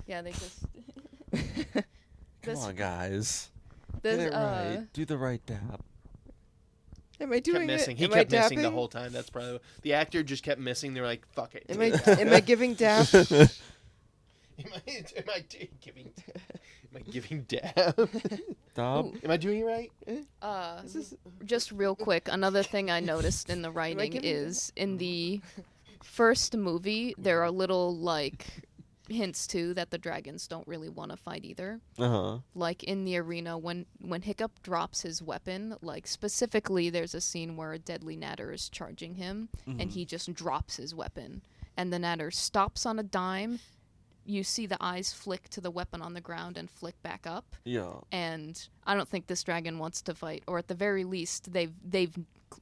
Yeah, they just. Come This- on, guys. this, Get it right. Do the right dap. Am I doing Kept missing. it? He Am kept I missing the dapping? whole time. That's probably the actor just kept missing. They were like, "Fuck it." Am I giving dap? Am I giving dab? Dab. Am I doing it right? Just real quick, another thing I noticed in the writing giving is in the first movie there are little hints too that the dragons don't really want to fight either. Uh-huh. Like in the arena when Hiccup drops his weapon, specifically there's a scene where a deadly natter is charging him and he just drops his weapon and the natter stops on a dime. You see the eyes flick to the weapon on the ground and flick back up. Yeah. And I don't think this dragon wants to fight, or at the very least they've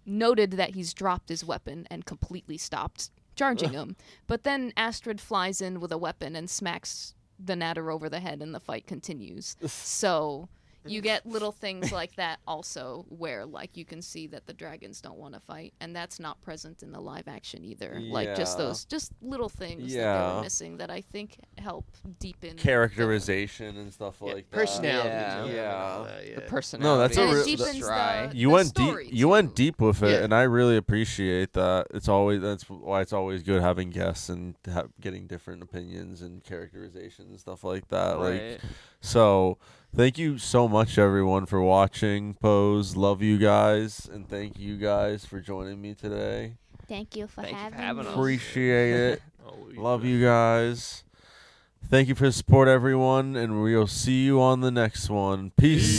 noted that he's dropped his weapon and completely stopped charging him. But then Astrid flies in with a weapon and smacks the natter over the head and the fight continues. So you get little things like that also where you can see that the dragons don't want to fight, and that's not present in the live action either. Just little things that they Yeah. were missing that I think help deepen Characterization and stuff like that. Personality. Yeah. The personality. No, that's a And it real- deepens dry. the You went story, deep. You went too. deep with it, Yeah. and I really appreciate that. That's why it's always good having guests and getting different opinions and characterization and stuff like that. Right. So thank you so much, everyone, for watching Pose. Love you guys, and thank you guys for joining me today. Thank you for Thank you for having having me. us. Appreciate it. Oh, Love you guys. Thank you for the support, everyone, and we'll see you on the next one. Peace.